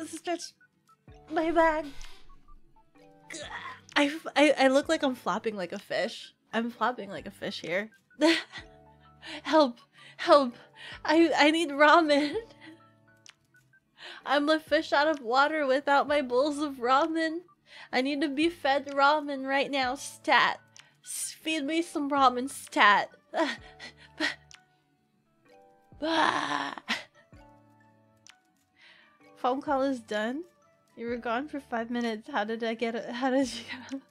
stretch my back. I look like I'm flopping like a fish. I'm flopping like a fish here. Help! Help! I need ramen. I'm a fish out of water without my bowls of ramen. I need to be fed ramen right now, stat. Feed me some ramen, stat. Phone call is done. You were gone for 5 minutes. How did I get it? How did you get?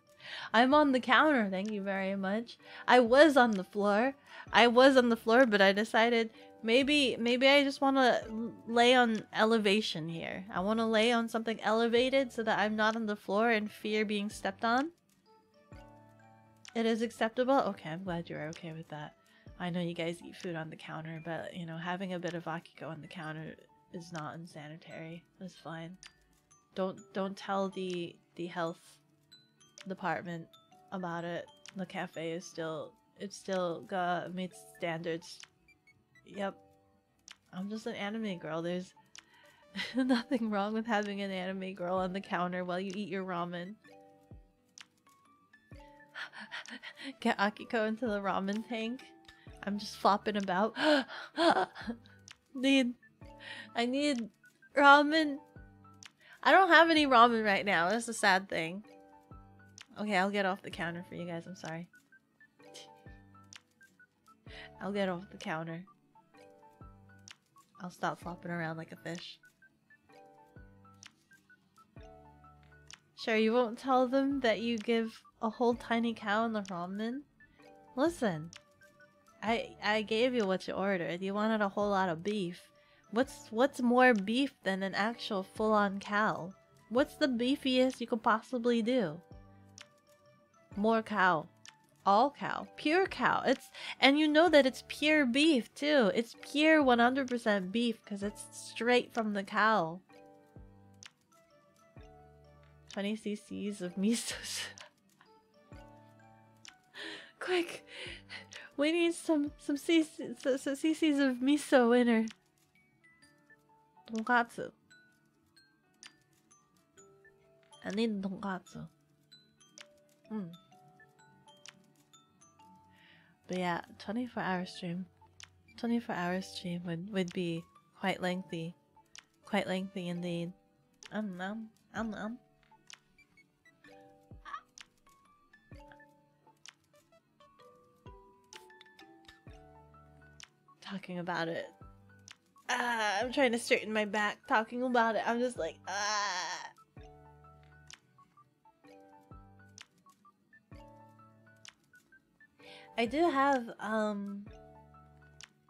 I'm on the counter. Thank you very much. I was on the floor. But I decided maybe I just want to lay on elevation here. I want to lay on something elevated so that I'm not on the floor and fear being stepped on. It is acceptable? Okay, I'm glad you're okay with that. I know you guys eat food on the counter, but, you know, having a bit of akiko on the counter is not unsanitary. That's fine. Don't tell the health department about it. The cafe is still meets standards. Yep. I'm just an anime girl. There's nothing wrong with having an anime girl on the counter while you eat your ramen. Get Akiko into the ramen tank. I'm just flopping about. I need ramen. I don't have any ramen right now. That's a sad thing. Okay, I'll get off the counter for you guys. I'm sorry. I'll get off the counter. I'll stop flopping around like a fish. Sure, you won't tell them that you give a whole tiny cow in the ramen? Listen, I gave you what you ordered. You wanted a whole lot of beef. What's more beef than an actual full-on cow? What's the beefiest you could possibly do? More cow. All cow. Pure cow. And you know that it's pure beef too. It's pure 100% beef because it's straight from the cow. 20 cc's of miso. Quick! We need some cc's of miso in her. Tonkatsu. I need tonkatsu. But yeah, 24-hour stream. 24-hour stream would be quite lengthy. Quite lengthy indeed. Talking about it. I'm trying to straighten my back talking about it. I'm just like, I do have,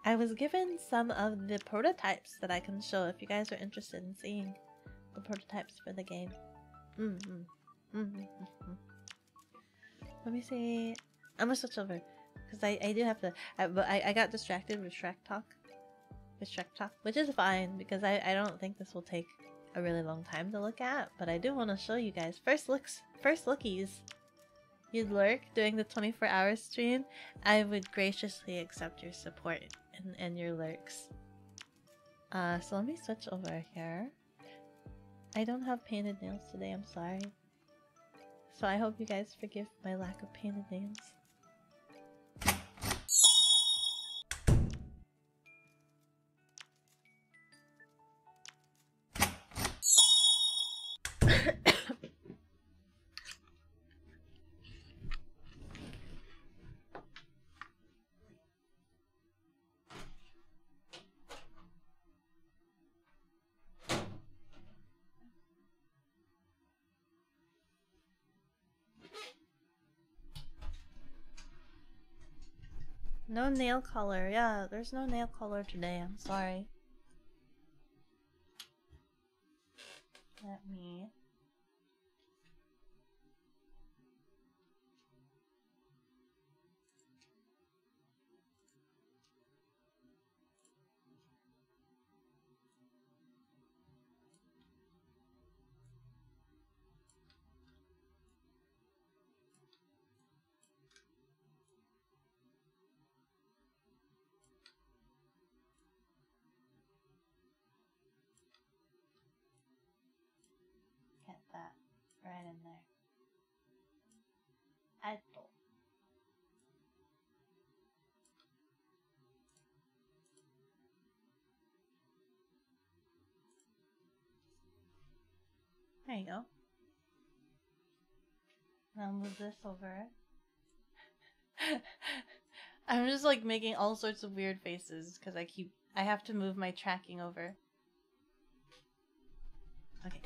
I was given some of the prototypes that I can show if you guys are interested in seeing the prototypes for the game. Let me see. I'm gonna switch over because I do have to. But I got distracted with Shrek Talk, which is fine because I don't think this will take a really long time to look at. But I do want to show you guys first lookies. You'd lurk during the 24-hour stream. I would graciously accept your support and your lurks. So let me switch over here. I don't have painted nails today, I'm sorry. So I hope you guys forgive my lack of painted nails. No nail color. Yeah, there's no nail color today. I'm sorry. Let me... get that right in there. Idle. There you go. Now move this over. I'm just like making all sorts of weird faces because I have to move my tracking over. Okay.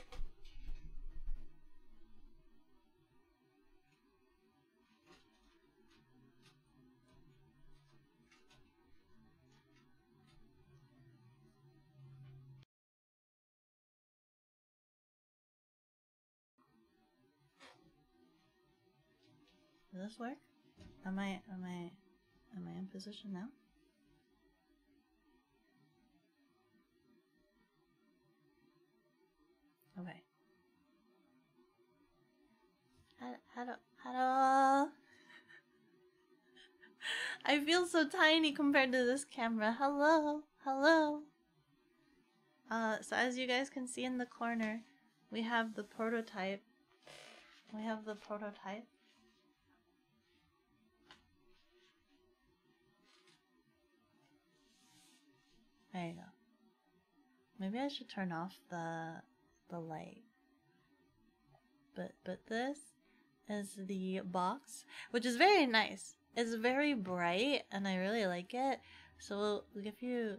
Does this work? Am I in position now? Okay. Hello. I feel so tiny compared to this camera. Hello. So as you guys can see in the corner, we have the prototype. There you go. Maybe I should turn off the light. But this is the box, which is very nice. It's very bright and I really like it. So we'll give you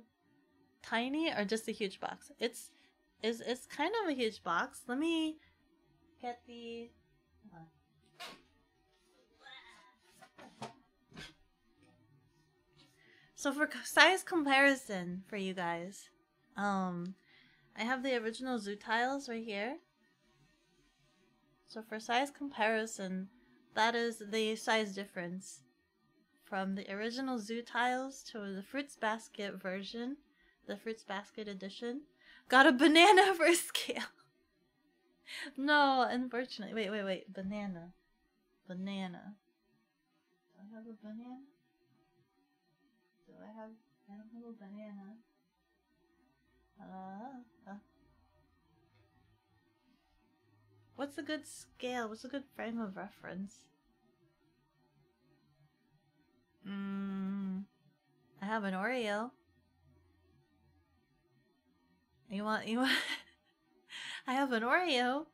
tiny or just a huge box. It's kind of a huge box. Let me get the So for size comparison for you guys, I have the original Zoo tiles right here. So for size comparison, that is the size difference from the original Zoo tiles to the Fruits Basket version, the Fruits Basket edition. Got a banana for scale. No, unfortunately. Wait. Banana. Do I have a banana? I have a little banana. What's a good scale? What's a good frame of reference? I have an Oreo. You want I have an Oreo.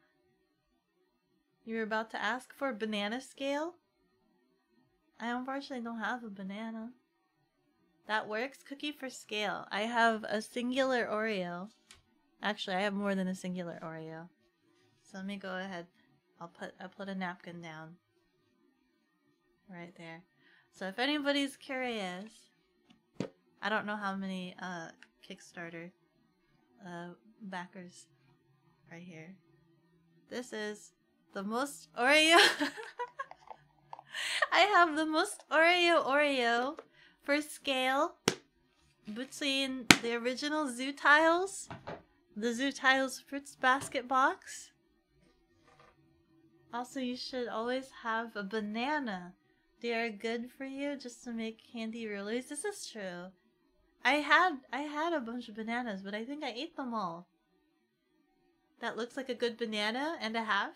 You're about to ask for a banana scale? I unfortunately don't have a banana. That works. Cookie for scale. I have a singular Oreo. Actually, I have more than a singular Oreo. So let me go ahead. I'll put a napkin down. Right there. So if anybody's curious, I don't know how many Kickstarter backers right here. This is the most Oreo. I have the most Oreo for scale between the original Zoo tiles, the Zoo tiles Fruits Basket box. Also, you should always have a banana. They are good for you just to make candy rulers. This is true. I had a bunch of bananas, but I think I ate them all. That looks like a good banana and a half.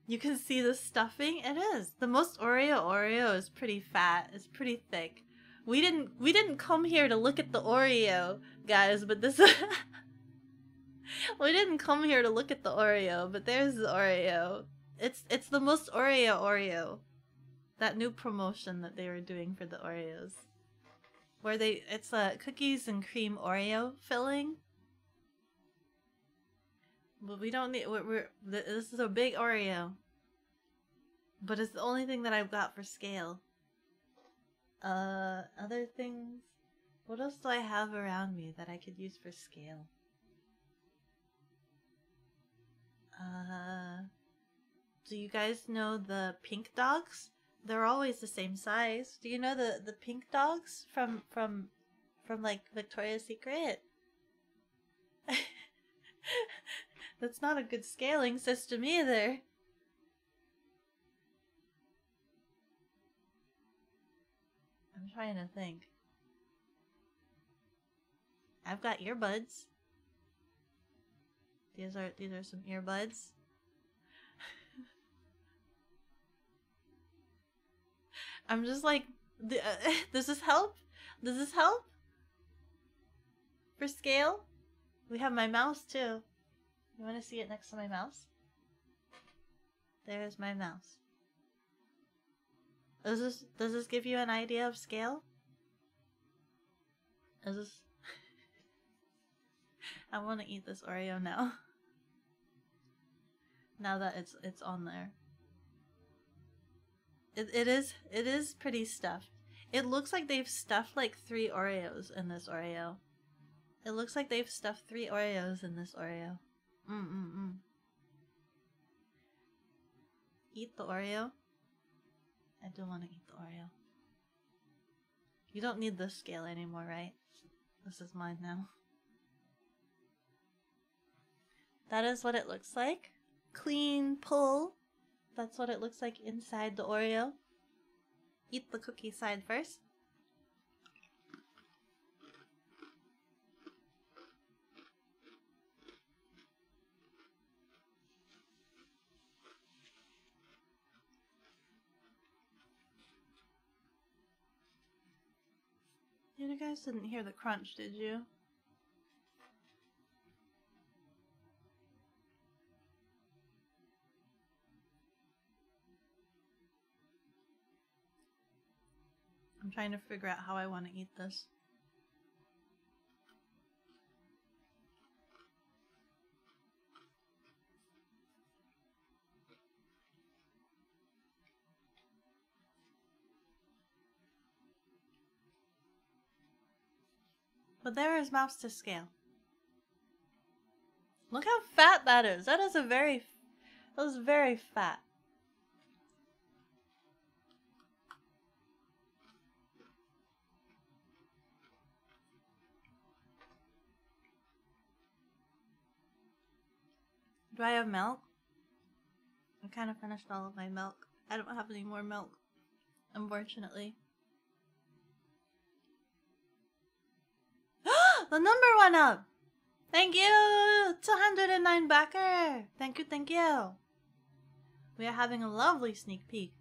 You can see the stuffing. It is. The most Oreo is pretty fat. It's pretty thick. We didn't come here to look at the Oreo, guys, but this we didn't come here to look at the Oreo, but there's the Oreo. It's the most Oreo. That new promotion that they were doing for the Oreos. Where it's a cookies and cream Oreo filling. But we don't need, this is a big Oreo. But it's the only thing that I've got for scale. Other things? What else do I have around me that I could use for scale? Do you guys know the pink dogs? They're always the same size. Do you know the pink dogs from like Victoria's Secret? That's not a good scaling system either. I'm trying to think. I've got earbuds. These are some earbuds. I'm just like, does this help? Does this help? For scale? We have my mouse too. You want to see it next to my mouse? There's my mouse. Does this give you an idea of scale? Is this... I want to eat this Oreo now. Now that it's on there. It is pretty stuffed. It looks like they've stuffed like 3 Oreos in this Oreo. It looks like they've stuffed 3 Oreos in this Oreo. Eat the Oreo. I do want to eat the Oreo. You don't need this scale anymore, right? This is mine now. That is what it looks like. Clean pull. That's what it looks like inside the Oreo. Eat the cookie side first. You guys didn't hear the crunch, did you? I'm trying to figure out how I want to eat this. But there is mouse to scale. Look how fat that is. That is very fat. Do I have milk? I kind of finished all of my milk. I don't have any more milk, unfortunately. The number went up! Thank you! 209 backer! Thank you. We are having a lovely sneak peek.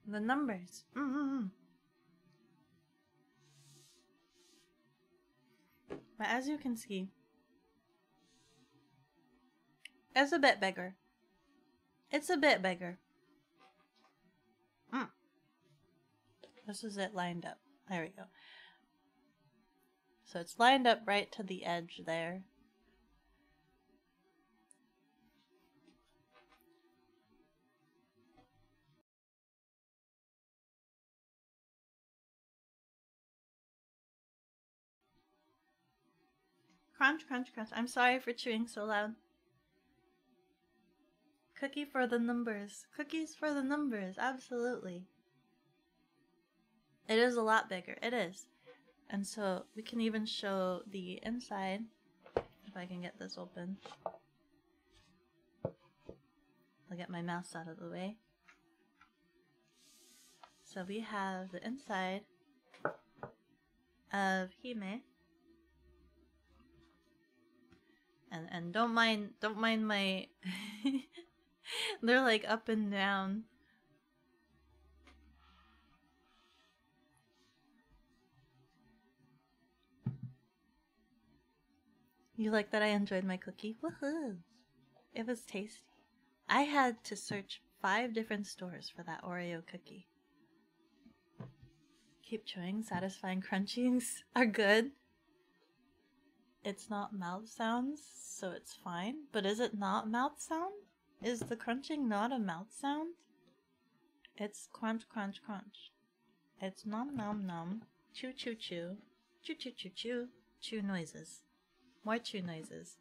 The numbers. But as you can see, it's a bit bigger. It's a bit bigger. This is it lined up. There we go. So it's lined up right to the edge there. Crunch, crunch, crunch. I'm sorry for chewing so loud. Cookie for the numbers. Cookies for the numbers, absolutely. It is a lot bigger. It is. And so we can even show the inside. If I can get this open. I'll get my mouse out of the way. So we have the inside of Hime. And don't mind my they're like up and down. You like that I enjoyed my cookie? Woohoo! It was tasty. I had to search 5 different stores for that Oreo cookie. Keep chewing, satisfying crunchings are good. It's not mouth sounds, so it's fine. But is it not mouth sound? Is the crunching not a mouth sound? It's crunch, crunch, crunch. It's nom nom nom. Chew, chew, chew. Chew, chew, chew, chew. Chew noises. More chew noises.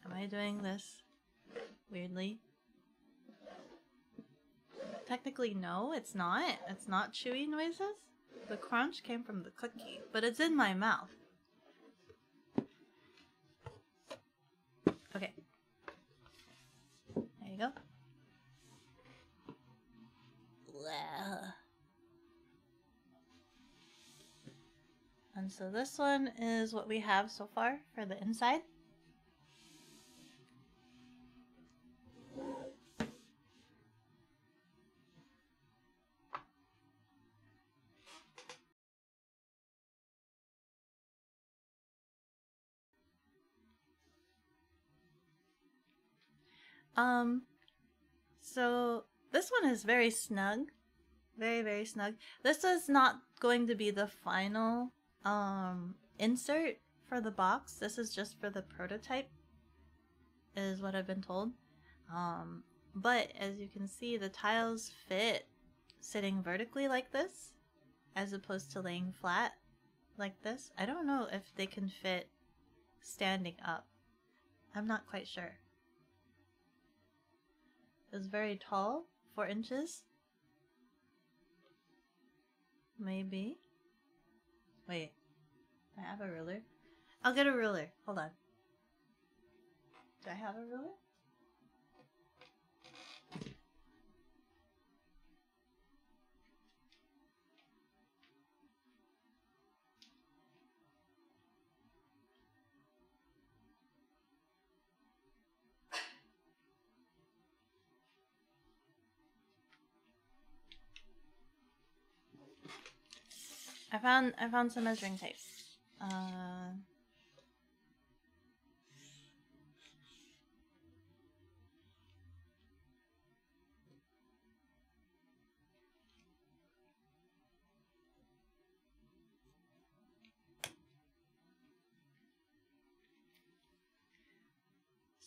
Am I doing this weirdly? Technically, no, it's not. It's not chewy noises. The crunch came from the cookie, but it's in my mouth. Okay. There you go. And so this one is what we have so far for the inside. So this one is very snug. Very, very snug. This is not going to be the final insert for the box. This is just for the prototype, is what I've been told. But as you can see, the tiles fit sitting vertically like this, as opposed to laying flat like this. I don't know if they can fit standing up. I'm not quite sure. It's very tall, 4 inches. Maybe. Wait, I have a ruler? I'll get a ruler. Hold on. Do I have a ruler? I found some measuring tape.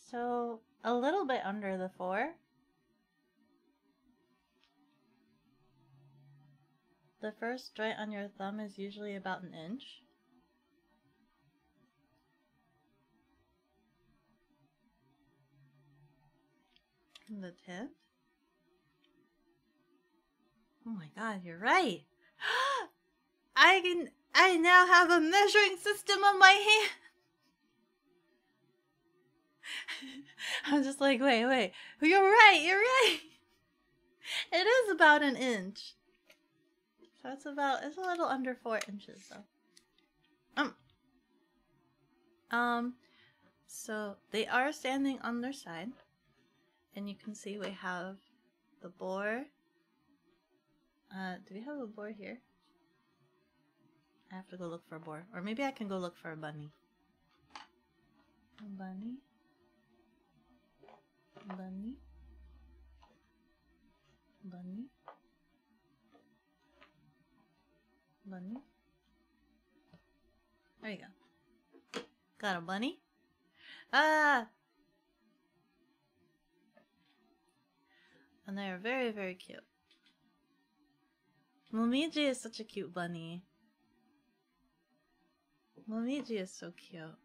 So a little bit under the 4. The first joint on your thumb is usually about 1 inch. And the tip. Oh my god, you're right! I now have a measuring system on my hand! I'm just like, wait. You're right! It is about 1 inch. So it's a little under 4 inches though. So they are standing on their side. And you can see we have the boar. Do we have a boar here? I have to go look for a boar. Or maybe I can go look for a bunny. Bunny. There you go. Got a bunny. Ah! And they're very, very cute. Momiji is such a cute bunny. Momiji is so cute.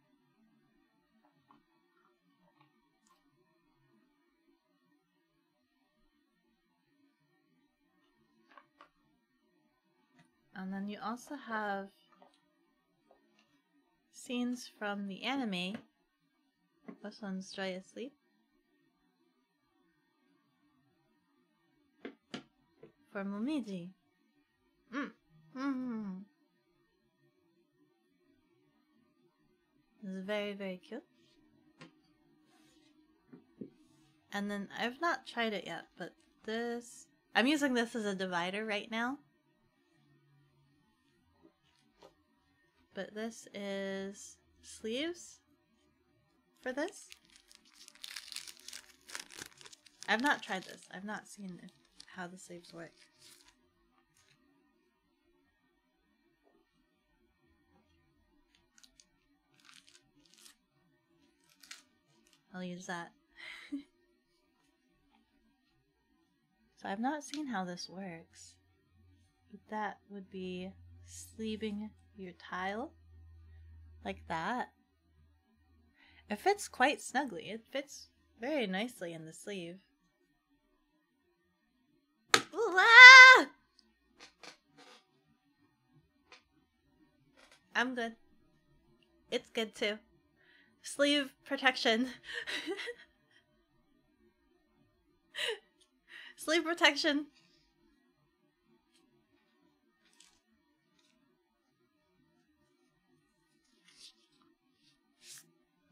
And then you also have scenes from the anime. This one's Dry Asleep. For Momiji. This is very, very cute. And then I've not tried it yet, but this... I'm using this as a divider right now. But this is sleeves for this. I've not tried this. I've not seen how the sleeves work. I'll use that. So I've not seen how this works. But that would be sleeving your tile like that. It fits quite snugly. It fits very nicely in the sleeve. Ooh, ah! I'm good. It's good too. Sleeve protection. Sleeve protection.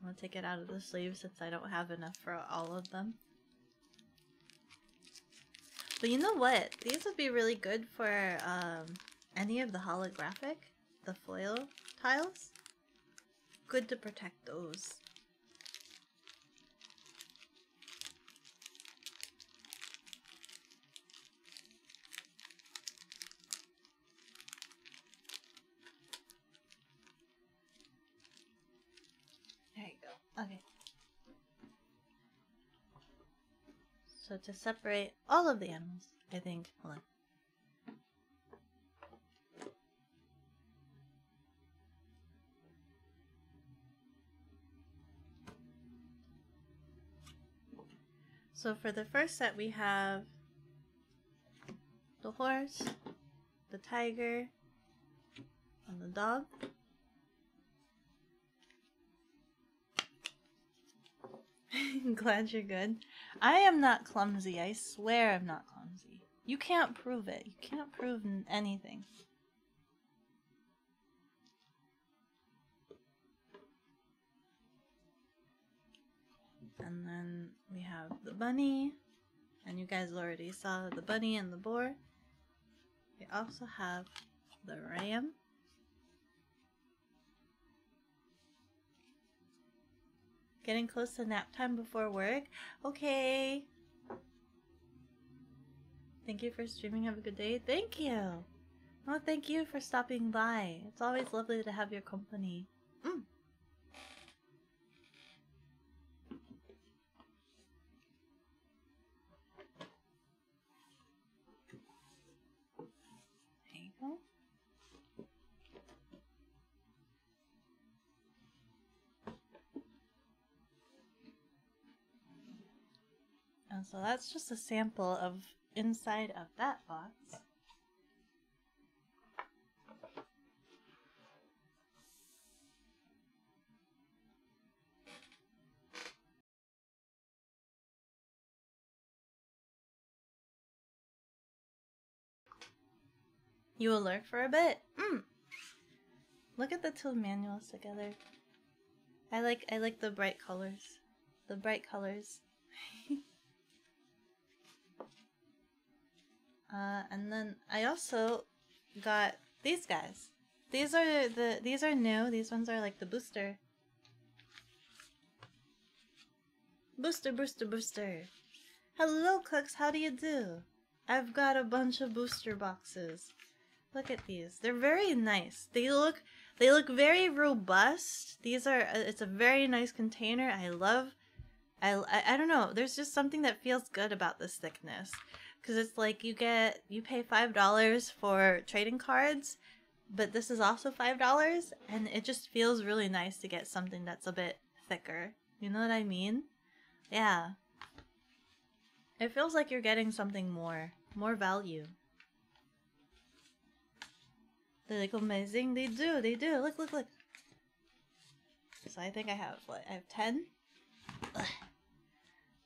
I'm gonna take it out of the sleeve since I don't have enough for all of them. But you know what? These would be really good for any of the holographic, the foil tiles. Good to protect those. There you go. Okay. So to separate all of the animals, I think, hold on. So for the first set we have the horse, the tiger, and the dog. Glad you're good. I am not clumsy. I swear I'm not clumsy. You can't prove it. You can't prove anything. And then we have the bunny. And you guys already saw the bunny and the boar. We also have the ram. Getting close to nap time before work? Okay. Thank you for streaming. Have a good day. Thank you. Oh, thank you for stopping by. It's always lovely to have your company. There you go. And so that's just a sample of inside of that box. You will lurk for a bit? Look at the two manuals together. I like the bright colors. The bright colors. And then I also got these guys. These are new. These ones are like the booster. Booster. Hello, cooks. How do you do? I've got a bunch of booster boxes. Look at these. They're very nice. They look very robust. These are it's a very nice container. I don't know. There's just something that feels good about this thickness. Because it's like you pay $5 for trading cards, but this is also $5, and it just feels really nice to get something that's a bit thicker. You know what I mean? Yeah. It feels like you're getting something more value. They look amazing. They do. They do. Look, look, look. So I think I have what? I have 10. Ugh.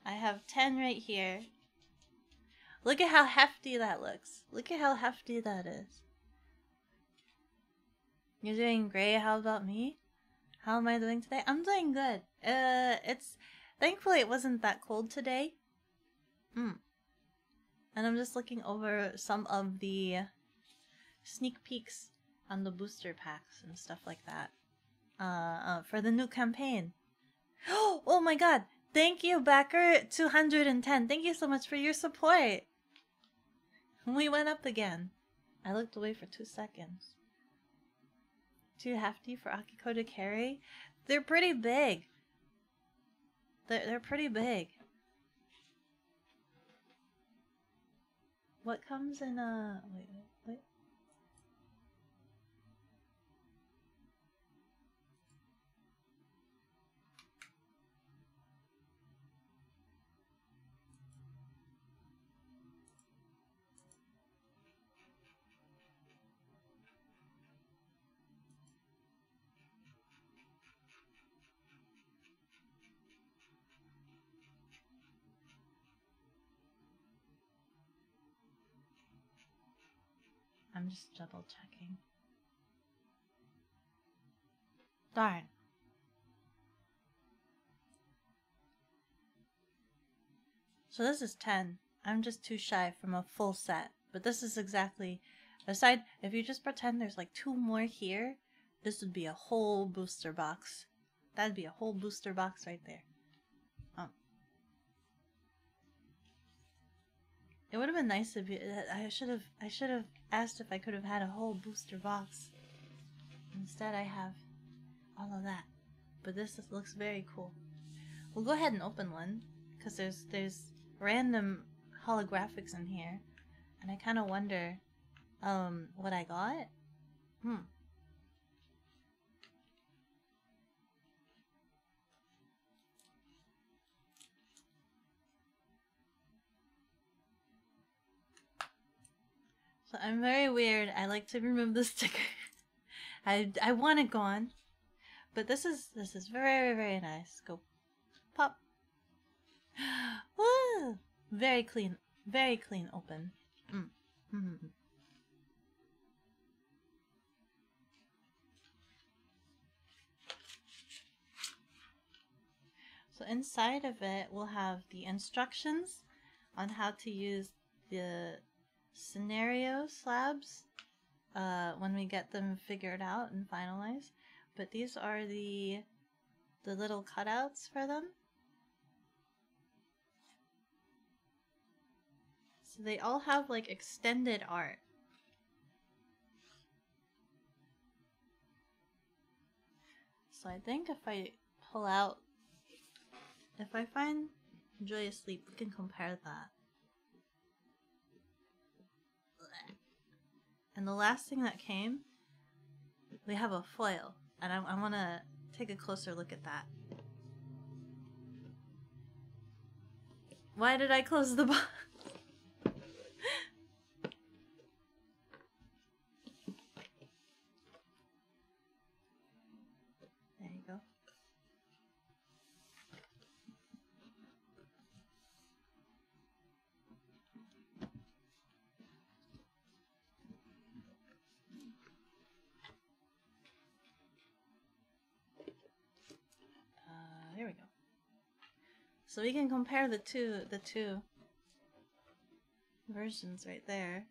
I have 10 right here. Look at how hefty that looks. Look at how hefty that is. You're doing great. How about me? How am I doing today? I'm doing good. Thankfully it wasn't that cold today. And I'm just looking over some of the sneak peeks on the booster packs and stuff like that. For the new campaign. Oh my god! Thank you, backer 210. Thank you so much for your support. We went up again. I looked away for 2 seconds. Too hefty for Akiko to carry? They're pretty big. They're pretty big. What comes in a... Wait. I'm just double checking. Darn. So this is 10. I'm just too shy from a full set. But this is exactly... Aside, if you just pretend there's like 2 more here, this would be a whole booster box. That'd be a whole booster box right there. It would have been nice if you... I should have asked if I could have had a whole booster box. Instead I have all of that. But this looks very cool. We'll go ahead and open one, because there's random holographics in here, and I kind of wonder what I got. So I'm very weird. I like to remove the sticker. I want it gone, but this is very, very nice. Go pop. Woo! Very clean open. So inside of it, we'll have the instructions on how to use the scenario slabs when we get them figured out and finalized. But these are the little cutouts for them. So they all have like extended art. So I think if I pull out, if I find Joyous Sleep, we can compare that. And the last thing that came, we have a foil, and I want to take a closer look at that. Why did I close the box? There you go. Here we go. So we can compare the two versions right there.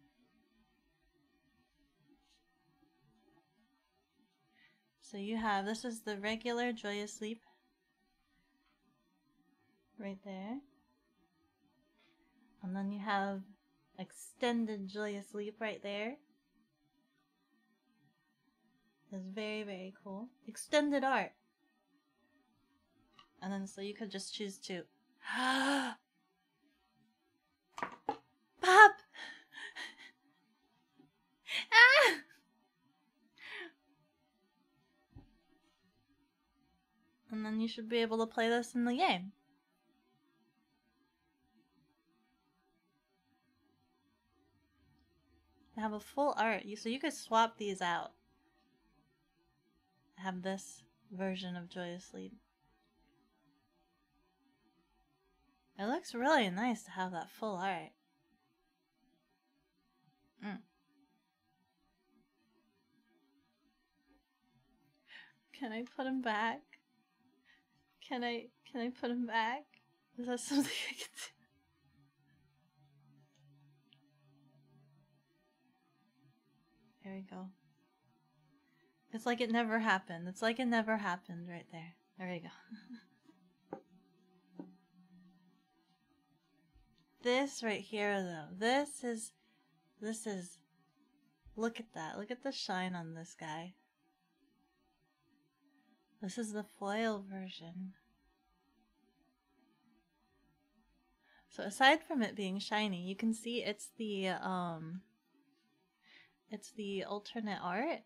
So you have, this is the regular Joyous Sleep right there. And then you have extended Joyous Sleep right there. It's very, very cool. Extended art. And then so you could just choose to Pop! Ah! And then you should be able to play this in the game. I have a full art, so you could swap these out. I have this version of Joyous Leap. It looks really nice to have that full art. Can I put him back? Can I put him back? Is that something I can do? There we go. It's like it never happened. It's like it never happened right there. There we go. This right here though, this is, look at that. Look at the shine on this guy. This is the foil version. So aside from it being shiny, you can see it's the alternate art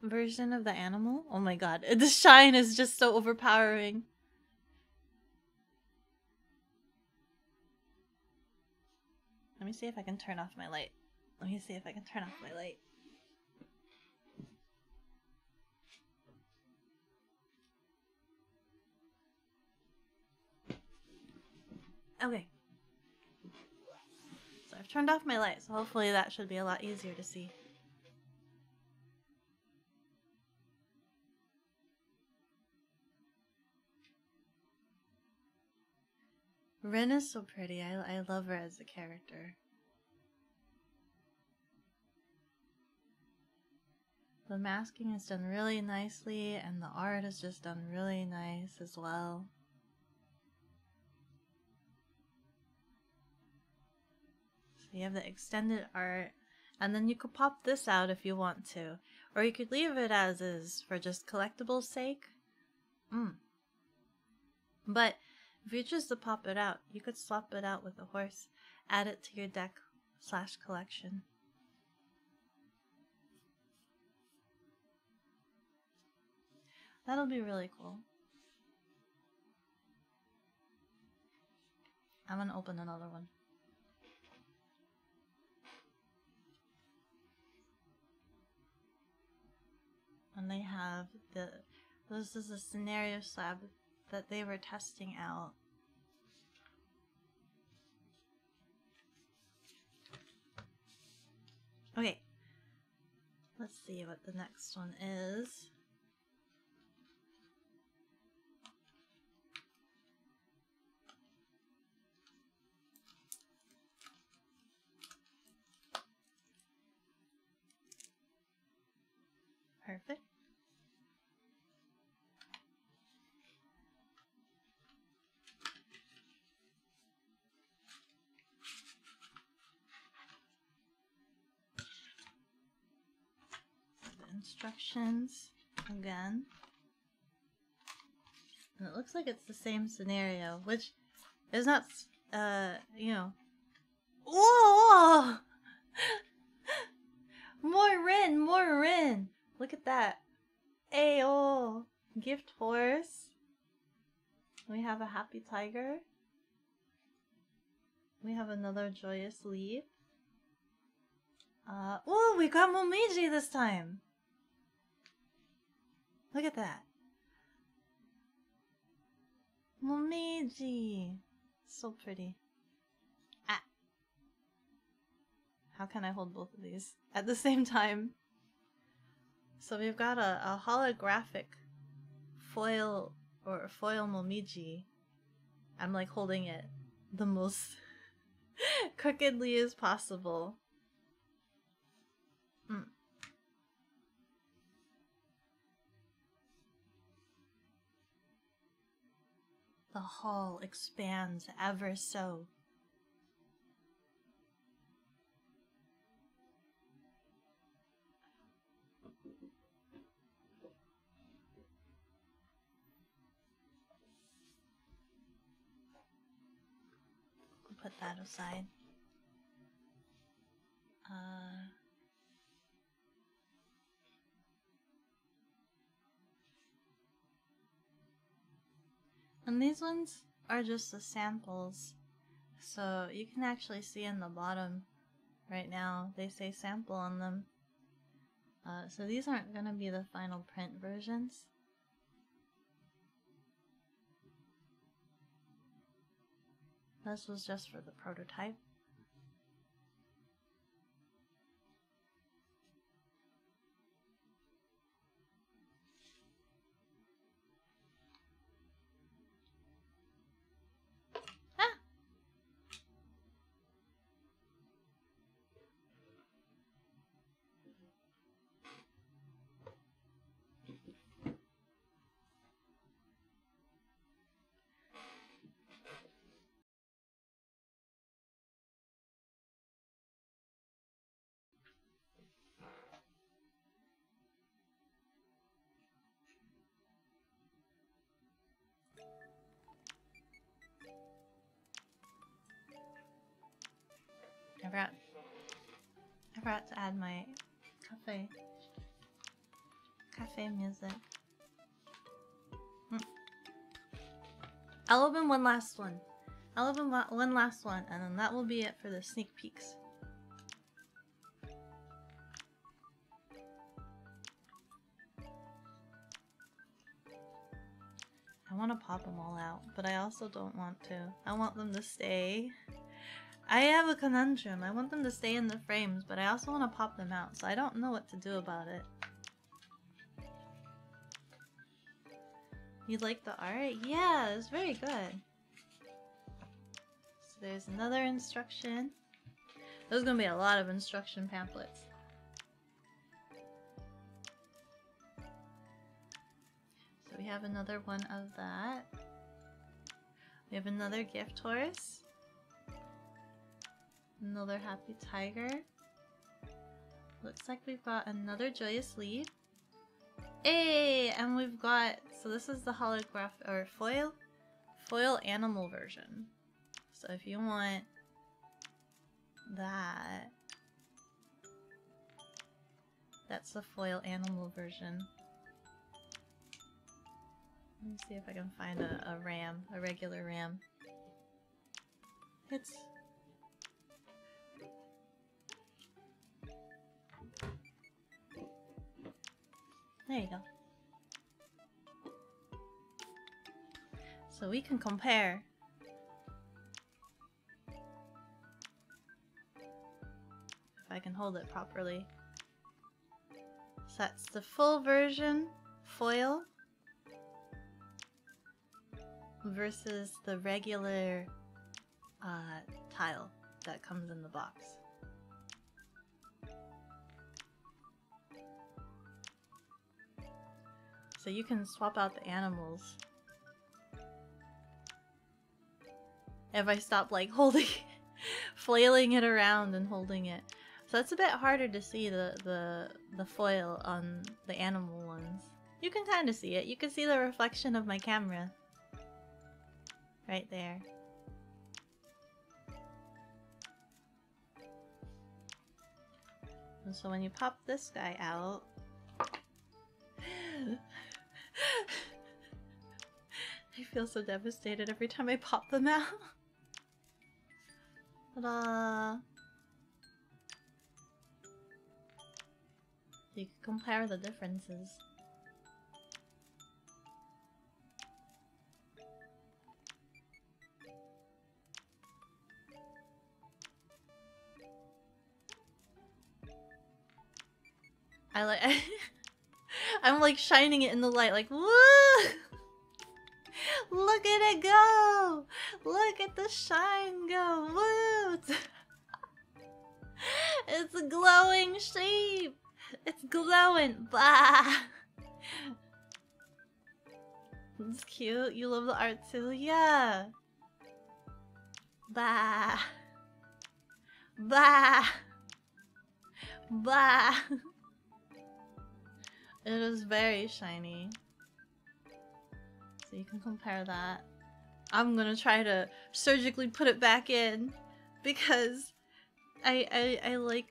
version of the animal. Oh my god, the shine is just so overpowering. Let me see if I can turn off my light. Okay. So I've turned off my light, so hopefully that should be a lot easier to see. Rin is so pretty. I love her as a character. The masking is done really nicely, and the art is just done really nice as well. So you have the extended art, and then you could pop this out if you want to. Or you could leave it as is for just collectibles' sake. But if you choose to pop it out, you could swap it out with a horse, add it to your deck / collection. That'll be really cool. I'm gonna open another one. And they have this is a scenario slab that they were testing out. Okay, let's see what the next one is. Perfect. Instructions again, and it looks like it's the same scenario, which is not, you know. Whoa! More Rin! Look at that. Ayo! Gift horse. We have a happy tiger. We have another joyous leap. Oh, we got Momiji this time! Look at that. Momiji. So pretty. Ah. How can I hold both of these at the same time? So we've got a holographic foil Momiji. I'm like holding it the most crookedly as possible. The hall expands ever so. We'll put that aside. And these ones are just the samples, so you can actually see in the bottom right now. They say sample on them. So these aren't gonna be the final print versions. This was just for the prototype. Ah! I forgot to add my cafe music. I'll open one last one. I'll open one last one, and then that will be it for the sneak peeks. I want to pop them all out, but I also don't want to. I want them to stay. I have a conundrum. I want them to stay in the frames, but I also want to pop them out, so I don't know what to do about it. You like the art? Yeah, it's very good. So there's another instruction. There's gonna be a lot of instruction pamphlets. So we have another one of that. We have another gift horse. Another happy tiger. Looks like we've got another joyous leaf. Hey, and we've got, so this is the holograph or foil animal version. So if you want that, that's the foil animal version. Let me see if I can find a ram, a regular ram. It's there you go. So we can compare. If I can hold it properly. So that's the full version foil versus the regular tile that comes in the box. So you can swap out the animals. If I stop like holding, flailing it around and holding it. So it's a bit harder to see the foil on the animal ones. You can kind of see it. You can see the reflection of my camera. Right there. And so when you pop this guy out, I feel so devastated every time I pop them out. Ta-da! You can compare the differences. I like I'm like shining it in the light like, woo! Look at it go! Look at the shine go! Woo! It's a glowing sheep! It's glowing! Bah! It's cute. You love the art too? Yeah! Bah! Bah! Bah! It is very shiny. So you can compare that. I'm gonna try to surgically put it back in because I like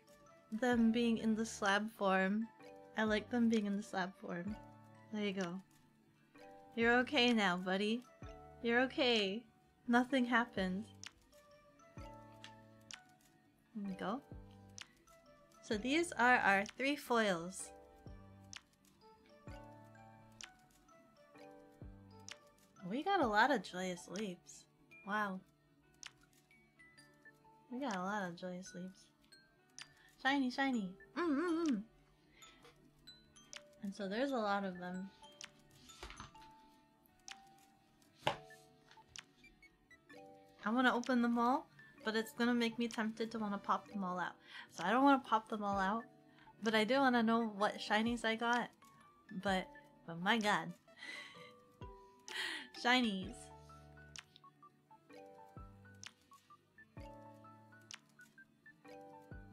them being in the slab form. I like them being in the slab form. There you go. You're okay now, buddy. You're okay. Nothing happened. There we go. So these are our 3 foils. We got a lot of joyous leaps. Wow. We got a lot of joyous leaps. Shiny, shiny. And so there's a lot of them. I want to open them all, but it's gonna make me tempted to want to pop them all out. So I don't want to pop them all out, but I do want to know what shinies I got. But my god. Shinies.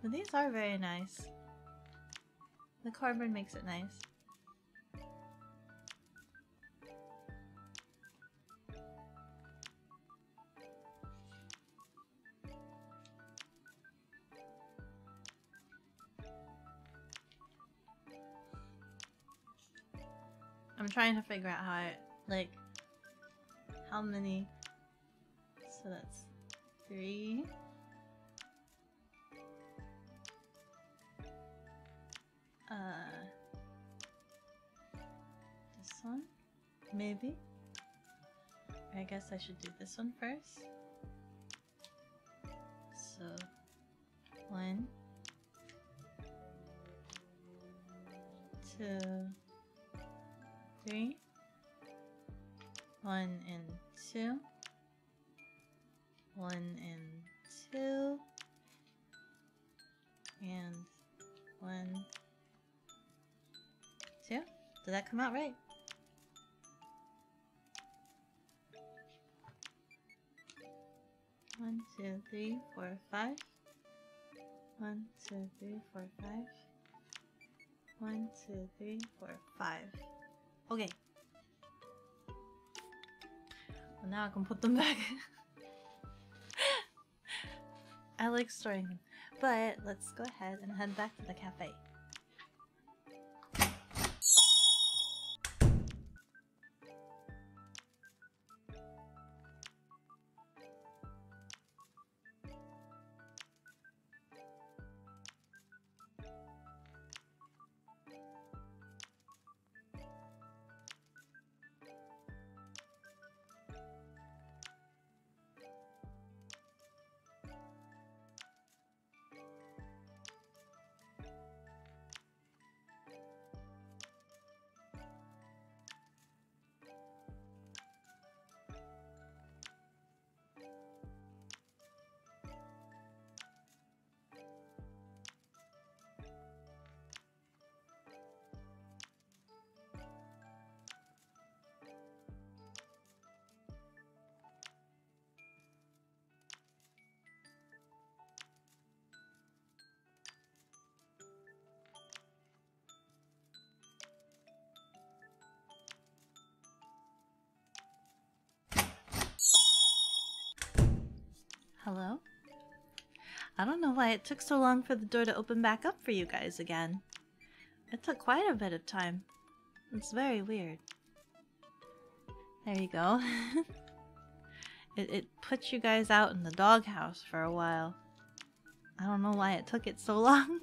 But these are very nice. The cardboard makes it nice. I'm trying to figure out how many. So that's 3. This one? Maybe? I guess I should do this one first. So, 1, 2, 3. 1 and 2. 1 and 2. And 1, 2. Did that come out right? One, 2, 3, 4, 5. 1, 2, 3, 4, 5. 1, 2, 3, 4, 5. Okay. Well, now I can put them back. I like storing them. But let's go ahead and head back to the cafe. Hello? I don't know why it took so long for the door to open back up for you guys again. It took quite a bit of time. It's very weird. There you go. It put you guys out in the doghouse for a while. I don't know why it took it so long.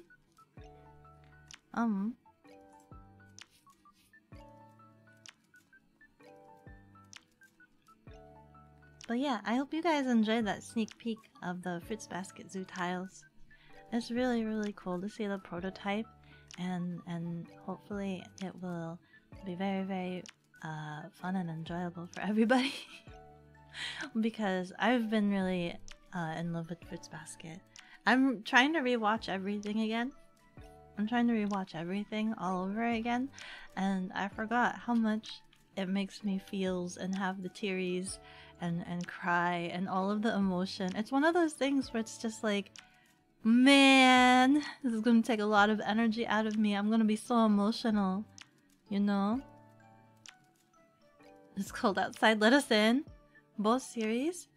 But yeah, I hope you guys enjoyed that sneak peek of the Fruits Basket Zoo tiles. It's really, really cool to see the prototype, and hopefully it will be very, very fun and enjoyable for everybody. Because I've been really in love with Fruits Basket. I'm trying to rewatch everything again. I'm trying to rewatch everything all over again, and I forgot how much it makes me feels and have the tearies and cry and all of the emotion. It's one of those things where it's just like, man, this is gonna take a lot of energy out of me. I'm gonna be so emotional, you know? It's cold outside, let us in. Both series.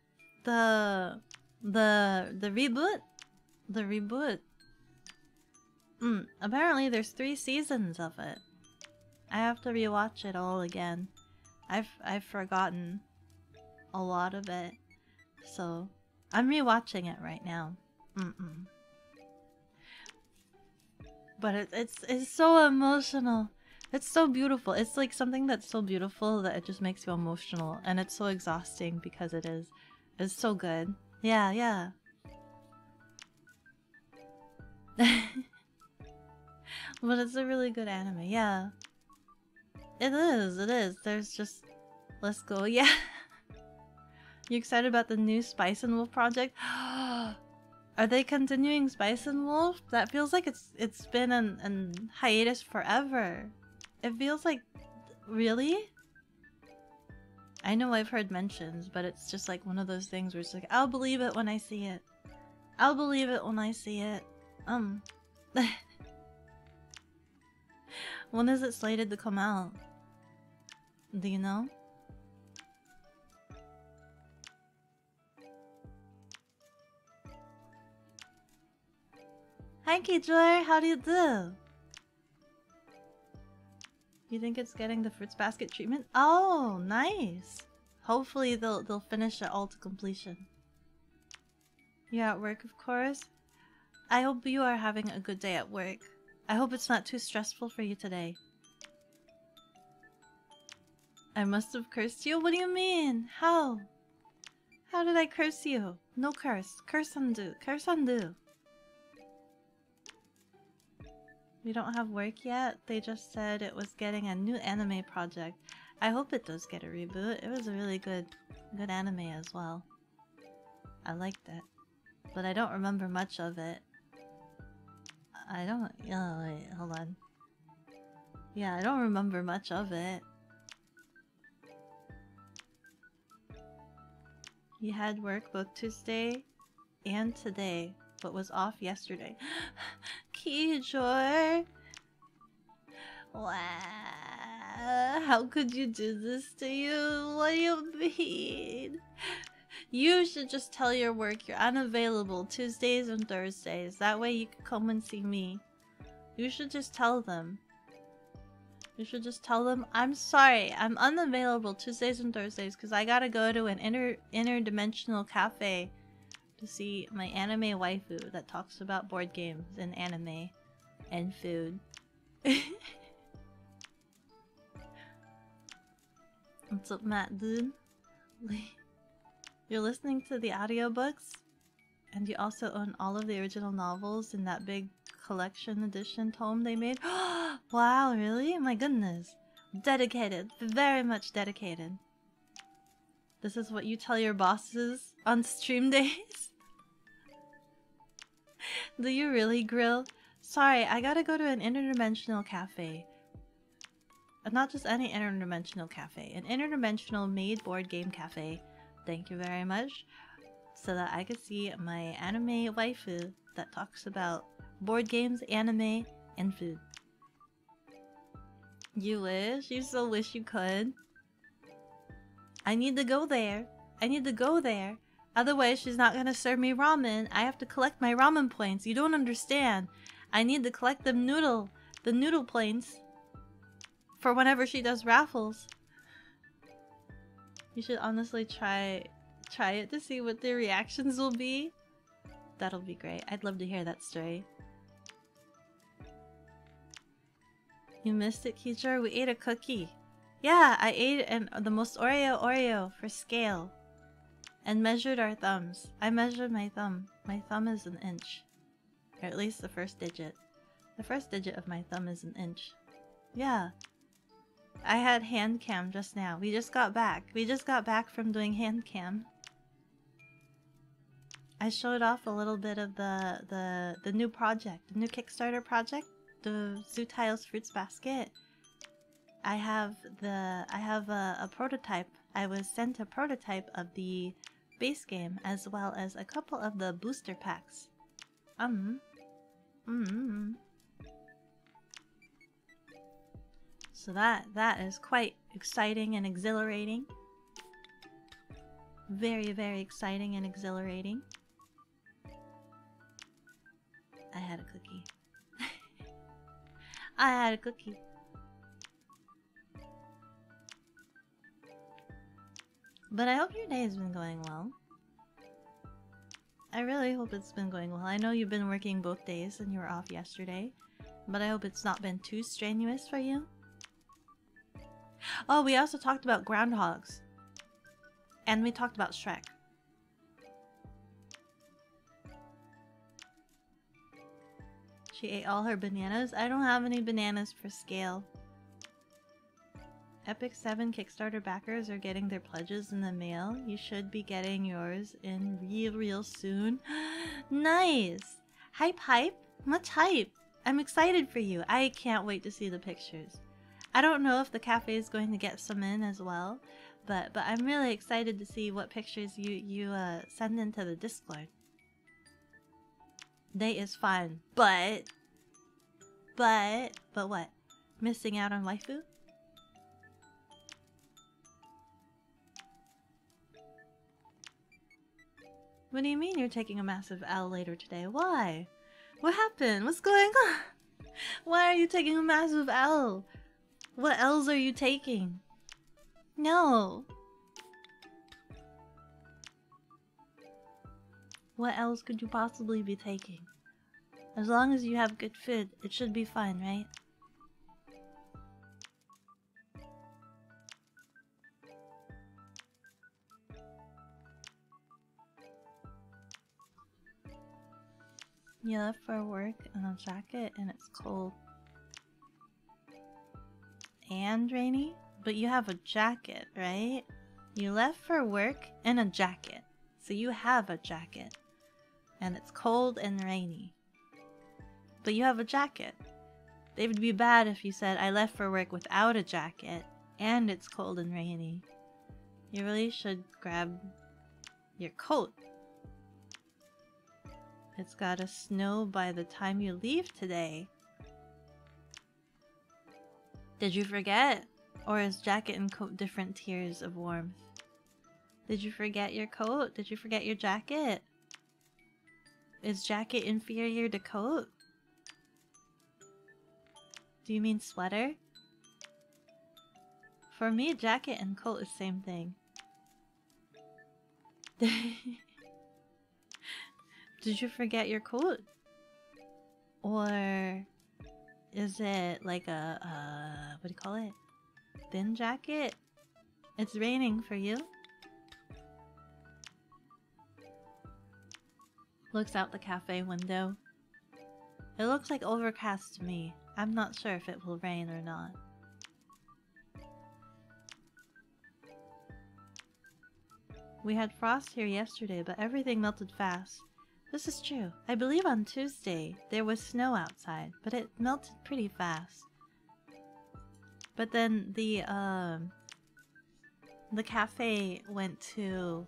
The reboot? The reboot. Apparently there's 3 seasons of it. I have to rewatch it all again. I've forgotten a lot of it, so I'm rewatching it right now. But it's so emotional. It's so beautiful. It's like something that's so beautiful that it just makes you emotional, and it's so exhausting because it is. It's so good. Yeah, yeah. But it's a really good anime. Yeah. It is. It is. There's just let's go. Yeah. You excited about the new Spice and Wolf project? Are they continuing Spice and Wolf? That feels like it's been an hiatus forever. It feels like really? I know I've heard mentions, but it's just like one of those things where it's like, I'll believe it when I see it. I'll believe it when I see it. When is it slated to come out? Do you know? Hi Keyjoy, how do you do? You think it's getting the fruits basket treatment? Oh, nice. Hopefully they'll finish it all to completion. You're at work, of course. I hope you are having a good day at work. I hope it's not too stressful for you today. I must have cursed you? What do you mean? How? How did I curse you? No curse. Curse undo. Curse undo. We don't have work yet. They just said it was getting a new anime project. I hope it does get a reboot. It was a really good anime as well. I liked it. But I don't remember much of it. I don't... Oh, wait, hold on. Yeah, I don't remember much of it. He had work both Tuesday and today, but was off yesterday. Keyjoy! Wow, how could you do this to you? What do you mean? You should just tell your work you're unavailable Tuesdays and Thursdays. That way you can come and see me. You should just tell them. You should just tell them, I'm sorry, I'm unavailable Tuesdays and Thursdays because I gotta go to an interdimensional cafe to see my anime waifu that talks about board games and anime and food. What's up, Matt, dude? You're listening to the audiobooks? And you also own all of the original novels in that big collection edition tome they made? Wow, really? My goodness. Dedicated. Very much dedicated. This is what you tell your bosses on stream days? Do you really, Grill? Sorry, I gotta go to an interdimensional cafe. Not just any interdimensional cafe. An interdimensional made board game cafe. Thank you very much. So that I could see my anime waifu that talks about board games, anime, and food. You wish? You so wish you could. I need to go there. I need to go there. Otherwise, she's not gonna serve me ramen. I have to collect my ramen points. You don't understand. I need to collect the noodle points for whenever she does raffles. You should honestly try it to see what their reactions will be. That'll be great. I'd love to hear that story. You missed it, Keyjar? We ate a cookie. Yeah, I ate the most Oreo for scale. And measured our thumbs. I measured my thumb. My thumb is an inch. Or at least the first digit. The first digit of my thumb is an inch. Yeah. I had hand cam just now. We just got back. We just got back from doing hand cam. I showed off a little bit of the new project, the new Kickstarter project, the Zoo Tiles Fruits Basket. I have a prototype. I was sent a prototype of the base game as well as a couple of the booster packs. So that is quite exciting and exhilarating. Very, very exciting and exhilarating. I had a cookie. I had a cookie. But I hope your day has been going well. I really hope it's been going well. I know you've been working both days and you were off yesterday. but I hope it's not been too strenuous for you. Oh, we also talked about groundhogs. And we talked about Shrek. She ate all her bananas? I don't have any bananas for scale. Epic 7 Kickstarter backers are getting their pledges in the mail. You should be getting yours in real soon. Nice! Hype hype? Much hype! I'm excited for you. I can't wait to see the pictures. I don't know if the cafe is going to get some in as well, but I'm really excited to see what pictures you send into the Discord. Day is fine, but what? Missing out on waifu? What do you mean you're taking a massive L later today? Why? What happened? What's going on? Why are you taking a massive L? What L's are you taking? No. What L's could you possibly be taking? As long as you have good food, it should be fine, right? You left for work in a jacket and it's cold. And rainy? But you have a jacket, right? You left for work in a jacket. So you have a jacket. And it's cold and rainy. But you have a jacket. It would be bad if you said, I left for work without a jacket and it's cold and rainy. You really should grab your coat. It's gotta snow by the time you leave today. Did you forget? Or is jacket and coat different tiers of warmth? Did you forget your coat? Did you forget your jacket? Is jacket inferior to coat? Do you mean sweater? For me, jacket and coat is the same thing. Did you forget your coat? Or is it like a, what do you call it? Thin jacket? It's raining for you. Looks out the cafe window. It looks like overcast to me. I'm not sure if it will rain or not. We had frost here yesterday, but everything melted fast. This is true. I believe on Tuesday there was snow outside, but it melted pretty fast. But then the cafe went to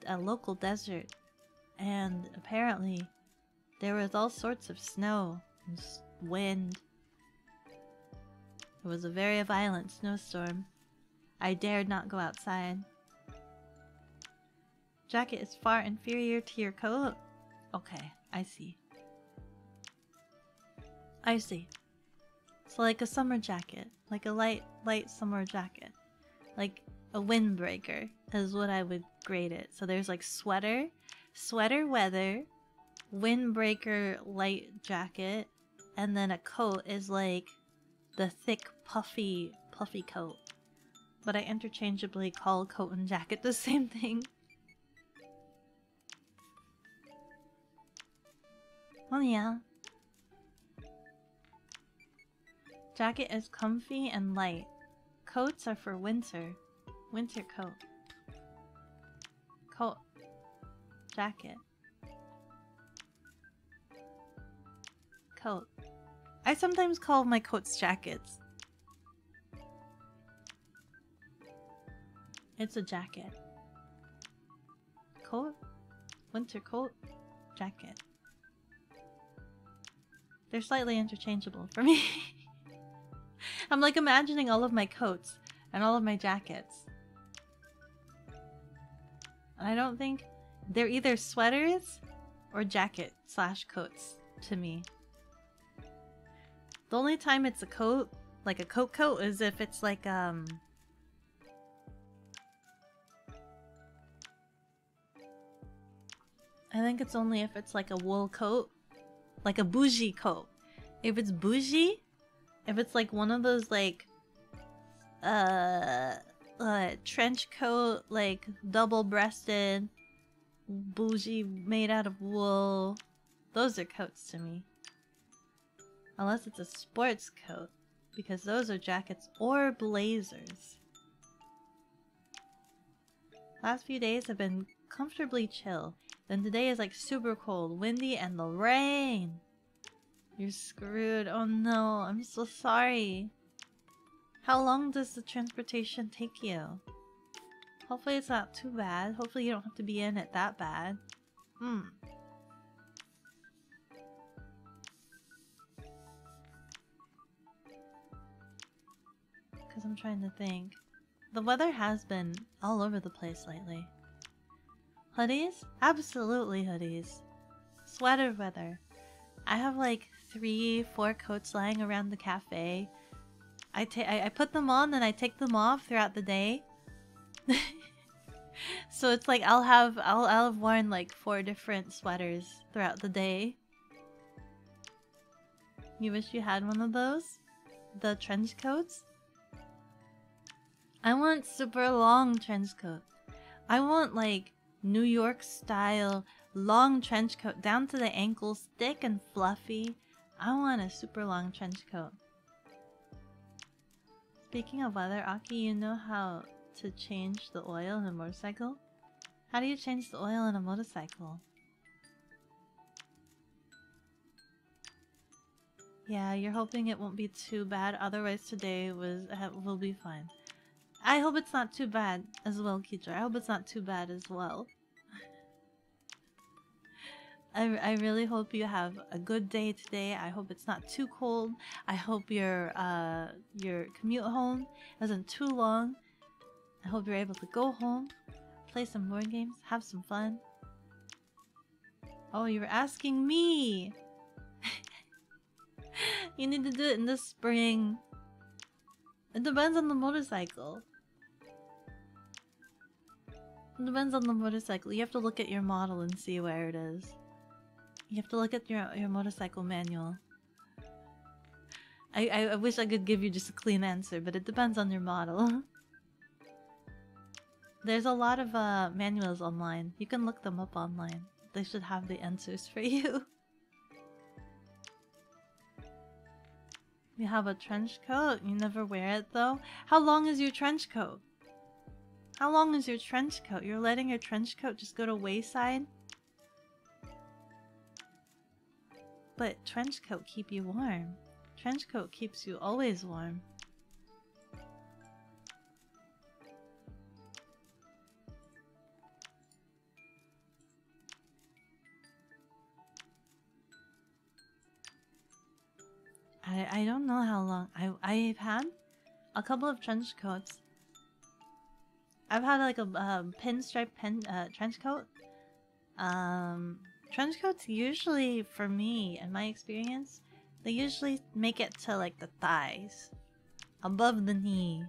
a local desert, and apparently there was all sorts of snow and wind. It was a very violent snowstorm. I dared not go outside. Jacket is far inferior to your coat? Okay, I see. I see. So like a summer jacket. Like a light summer jacket. Like a windbreaker is what I would grade it. So there's like sweater weather, windbreaker light jacket, and then a coat is like the thick puffy coat. But I interchangeably call coat and jacket the same thing. Oh yeah. Jacket is comfy and light. Coats are for winter. Winter coat. Coat. Jacket. Coat. I sometimes call my coats jackets. It's a jacket. Coat. Winter coat. Jacket. They're slightly interchangeable for me. I'm like imagining all of my coats and all of my jackets. I don't think they're either sweaters or jacket / coats to me. The only time it's a coat, like a coat, is if it's like I think it's only if it's like a wool coat. Like a bougie coat. If it's bougie, if it's like one of those like trench coat, like double-breasted, bougie, made out of wool, those are coats to me. Unless it's a sports coat, because those are jackets or blazers. Last few days have been comfortably chill. Then today is like super cold, windy, and the rain. You're screwed. Oh no, I'm so sorry. How long does the transportation take you? Hopefully it's not too bad. Hopefully you don't have to be in it that bad. Because I'm trying to think. The weather has been all over the place lately. Hoodies? Absolutely hoodies. Sweater weather. I have like 3-4 coats lying around the cafe. I put them on and I take them off throughout the day. So it's like I'll have worn like 4 different sweaters throughout the day. You wish you had one of those? The trench coats? I want super long trench coat. I want like New York style long trench coat down to the ankles, thick and fluffy. I want a super long trench coat. Speaking of weather, Aki, you know how to change the oil in a motorcycle? How do you change the oil in a motorcycle? Yeah, you're hoping it won't be too bad, otherwise today will be fine. I hope it's not too bad as well, Kitra. I hope it's not too bad as well. I really hope you have a good day today. I hope it's not too cold. I hope your commute home isn't too long. I hope you're able to go home, play some board games, have some fun. Oh, you were asking me! You need to do it in the spring. It depends on the motorcycle. It depends on the motorcycle. You have to look at your model and see where it is. You have to look at your motorcycle manual. I wish I could give you just a clean answer, but it depends on your model. There's a lot of manuals online. You can look them up online. They should have the answers for you. You have a trench coat? You never wear it though? How long is your trench coat? How long is your trench coat? You're letting your trench coat just go to wayside? But trench coat keep you warm. Trench coat keeps you always warm. I don't know how long. I've had a couple of trench coats. I've had like a pinstripe trench coat. Trench coats usually, for me, in my experience, they usually make it to like the thighs, above the knee.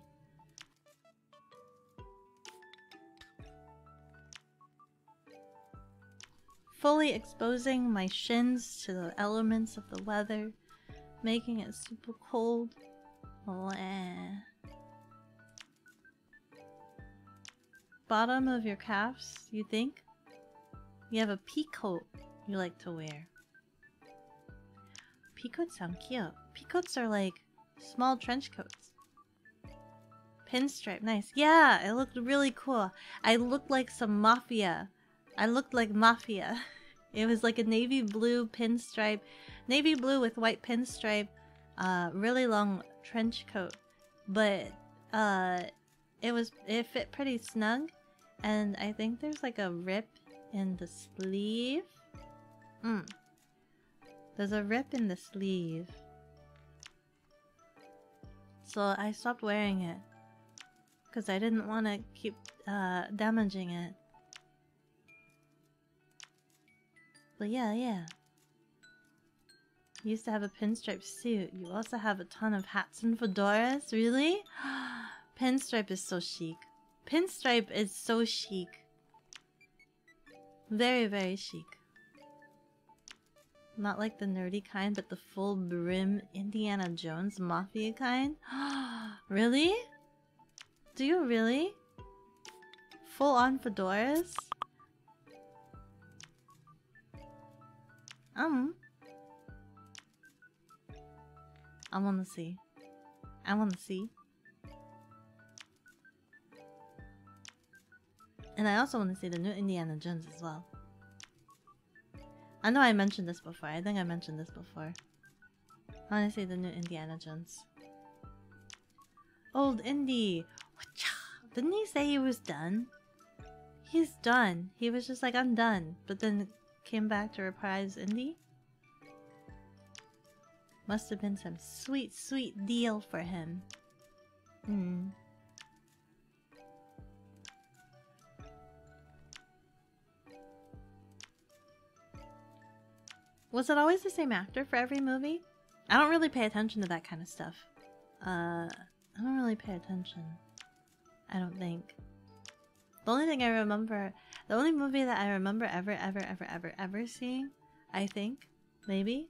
Fully exposing my shins to the elements of the weather, making it super cold. Bottom of your calves, you think? You have a peacoat you like to wear. Peacoats sound cute. Peacoats are like small trench coats. Pinstripe, nice. Yeah, it looked really cool. I looked like some mafia. I looked like mafia. It was like a navy blue pinstripe. Navy blue with white pinstripe. Really long trench coat. But it fit pretty snug. And I think there's like a rip in the sleeve. There's a rip in the sleeve. So I stopped wearing it. Because I didn't want to keep damaging it. But yeah. You used to have a pinstripe suit. You also have a ton of hats and fedoras? Really? Pinstripe is so chic. Pinstripe is so chic. Very, very chic. Not like the nerdy kind, but the full brim Indiana Jones Mafia kind? Really? Do you really? Full on fedoras? I wanna see. I wanna see. And I also wanna see the new Indiana Jones as well. I know I mentioned this before. I think I mentioned this before. I wanna see the new Indiana Jones. Old Indy! Didn't he say he was done? He's done. He was just like, I'm done. But then came back to reprise Indy? Must have been some sweet, sweet deal for him. Was it always the same actor for every movie? I don't really pay attention to that kind of stuff. I don't really pay attention. I don't think. The only thing I remember, the only movie that I remember ever seeing, I think, maybe,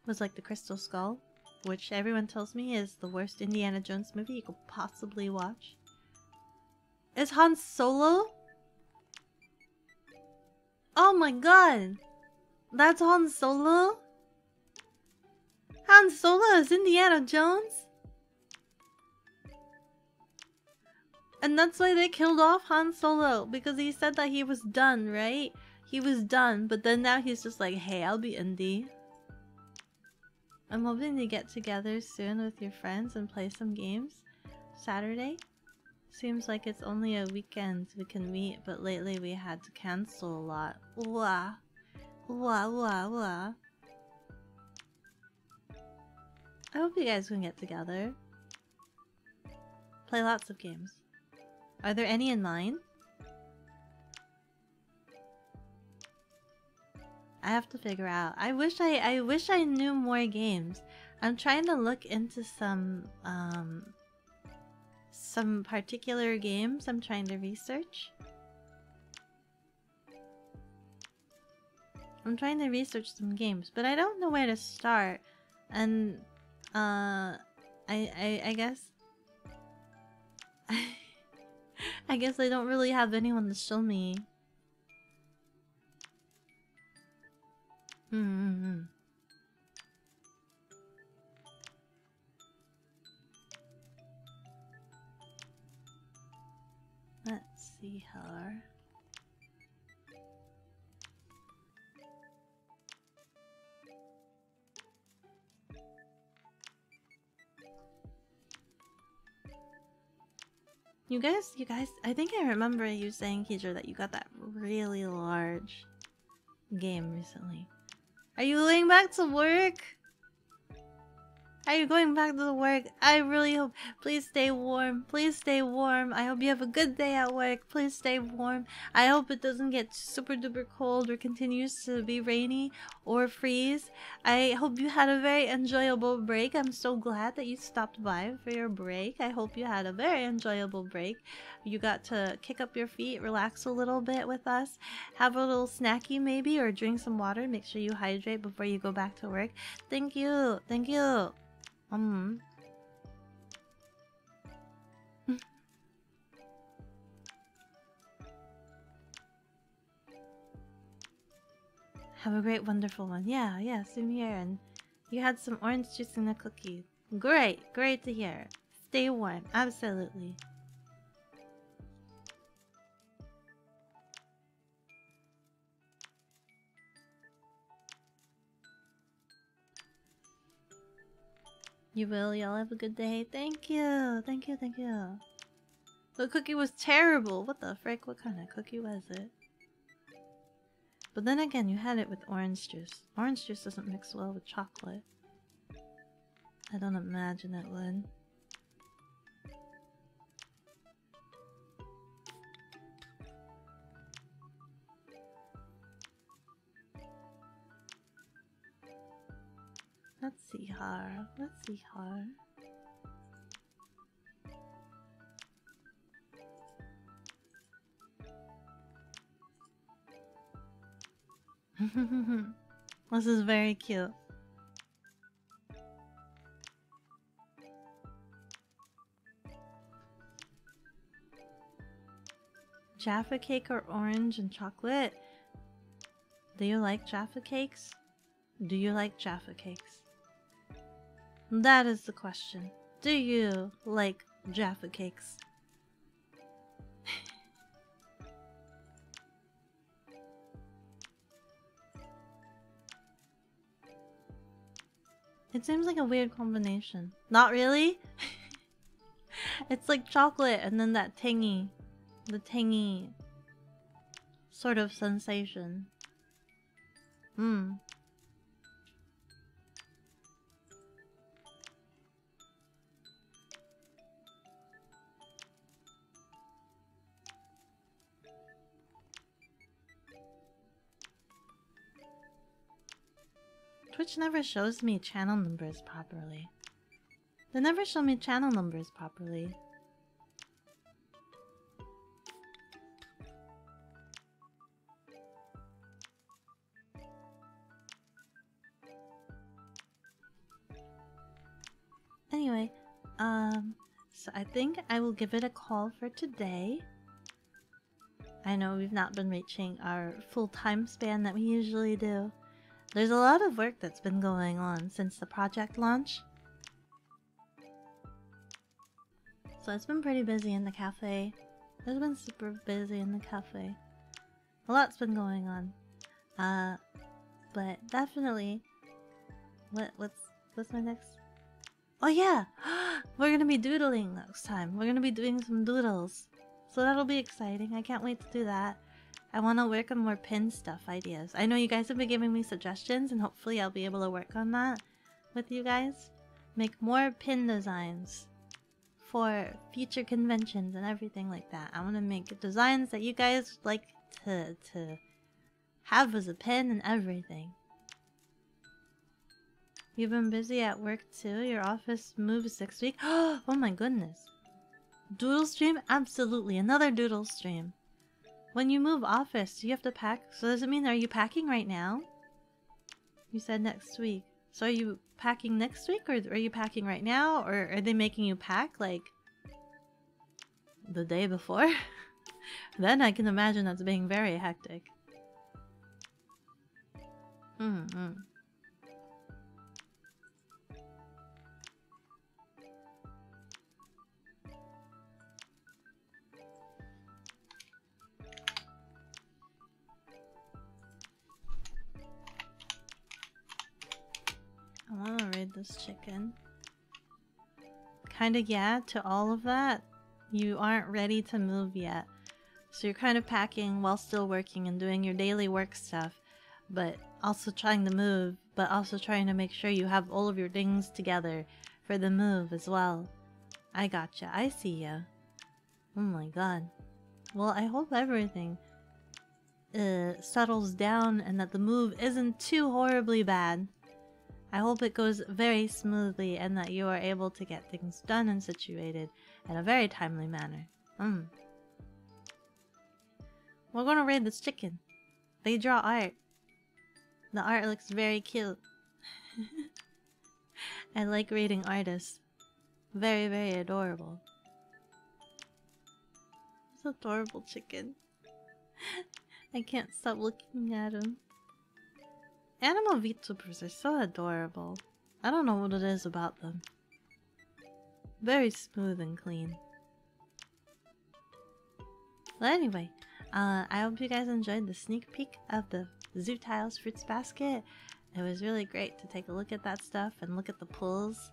was like The Crystal Skull, which everyone tells me is the worst Indiana Jones movie you could possibly watch. Is Han Solo? Oh my god! That's Han Solo? Han Solo is Indiana Jones? And that's why they killed off Han Solo, because he said that he was done, right? He was done, but then now he's just like, hey, I'll be Indy. I'm hoping to get together soon with your friends and play some games. Saturday? Seems like it's only a weekend we can meet, but lately we had to cancel a lot. Wah. Wah, wah, wah. I hope you guys can get together. Play lots of games. Are there any in mind? I have to figure out. I wish I knew more games. I'm trying to look into some particular games I'm trying to research. I'm trying to research some games, but I don't know where to start. And I guess I guess I don't really have anyone to show me. Let's see her. You guys, I think I remember you saying, Keidra, that you got that really large game recently. Are you going back to work? Are you going back to work? I really hope. Please stay warm. Please stay warm. I hope you have a good day at work. Please stay warm. I hope it doesn't get super duper cold or continues to be rainy or freeze. I hope you had a very enjoyable break. I'm so glad that you stopped by for your break. I hope you had a very enjoyable break. You got to kick up your feet, relax a little bit with us, have a little snacky maybe, or drink some water. Make sure you hydrate before you go back to work. Thank you. Thank you. Have a great, wonderful one. Yeah, same here. And you had some orange juice and a cookie. Great to hear. Stay warm, absolutely. You will. Y'all have a good day. Thank you. The cookie was terrible. What the frick? What kind of cookie was it? But then again, you had it with orange juice. Orange juice doesn't mix well with chocolate. I don't imagine it would. Let's see her. This is very cute. Jaffa cake or orange and chocolate? Do you like Jaffa cakes? Do you like Jaffa cakes? That is the question. Do you like Jaffa cakes? It seems like a weird combination. Not really? It's like chocolate and then that tangy, the tangy sort of sensation. Twitch never shows me channel numbers properly. They never show me channel numbers properly. Anyway, so I think I will give it a call for today. I know we've not been reaching our full time span that we usually do. There's a lot of work that's been going on since the project launch. So it's been pretty busy in the cafe. It's been super busy in the cafe. A lot's been going on. But definitely... What's my next... Oh yeah! We're gonna be doodling next time. We're gonna be doing some doodles. So that'll be exciting. I can't wait to do that. I want to work on more pin stuff ideas. I know you guys have been giving me suggestions and hopefully I'll be able to work on that with you guys. Make more pin designs for future conventions and everything like that. I want to make designs that you guys like to have as a pin and everything. You've been busy at work too? Your office moves next week? Oh my goodness. Doodle stream? Absolutely. Another doodle stream. When you move office, do you have to pack? So does it mean, are you packing right now? You said next week. So are you packing next week or are you packing right now? Or are they making you pack like the day before? Then I can imagine that's being very hectic. I wanna raid this chicken. Kinda yeah, to all of that. You aren't ready to move yet. So you're kind of packing while still working and doing your daily work stuff. But also trying to move, but also trying to make sure you have all of your things together for the move as well. I gotcha, I see ya. Oh my god. Well, I hope everything settles down and that the move isn't too horribly bad. I hope it goes very smoothly and that you are able to get things done and situated in a very timely manner. We're gonna raid this chicken. They draw art. The art looks very cute. I like raiding artists. Very, very adorable. This adorable chicken. I can't stop looking at him. Animal VTubers are so adorable. I don't know what it is about them. Very smooth and clean. But anyway, I hope you guys enjoyed the sneak peek of the Zoo Tiles Fruits Basket. It was really great to take a look at that stuff and look at the pulls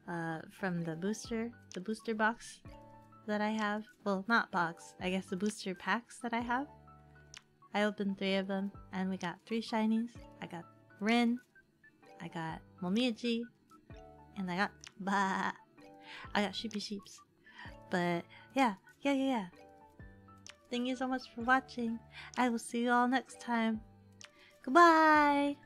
from the booster box that I have. Well, not box, I guess the booster packs that I have. I opened 3 of them and we got 3 shinies. I got Rin, I got Momiji, and I got Sheepy Sheeps. But yeah. Thank you so much for watching. I will see you all next time. Goodbye!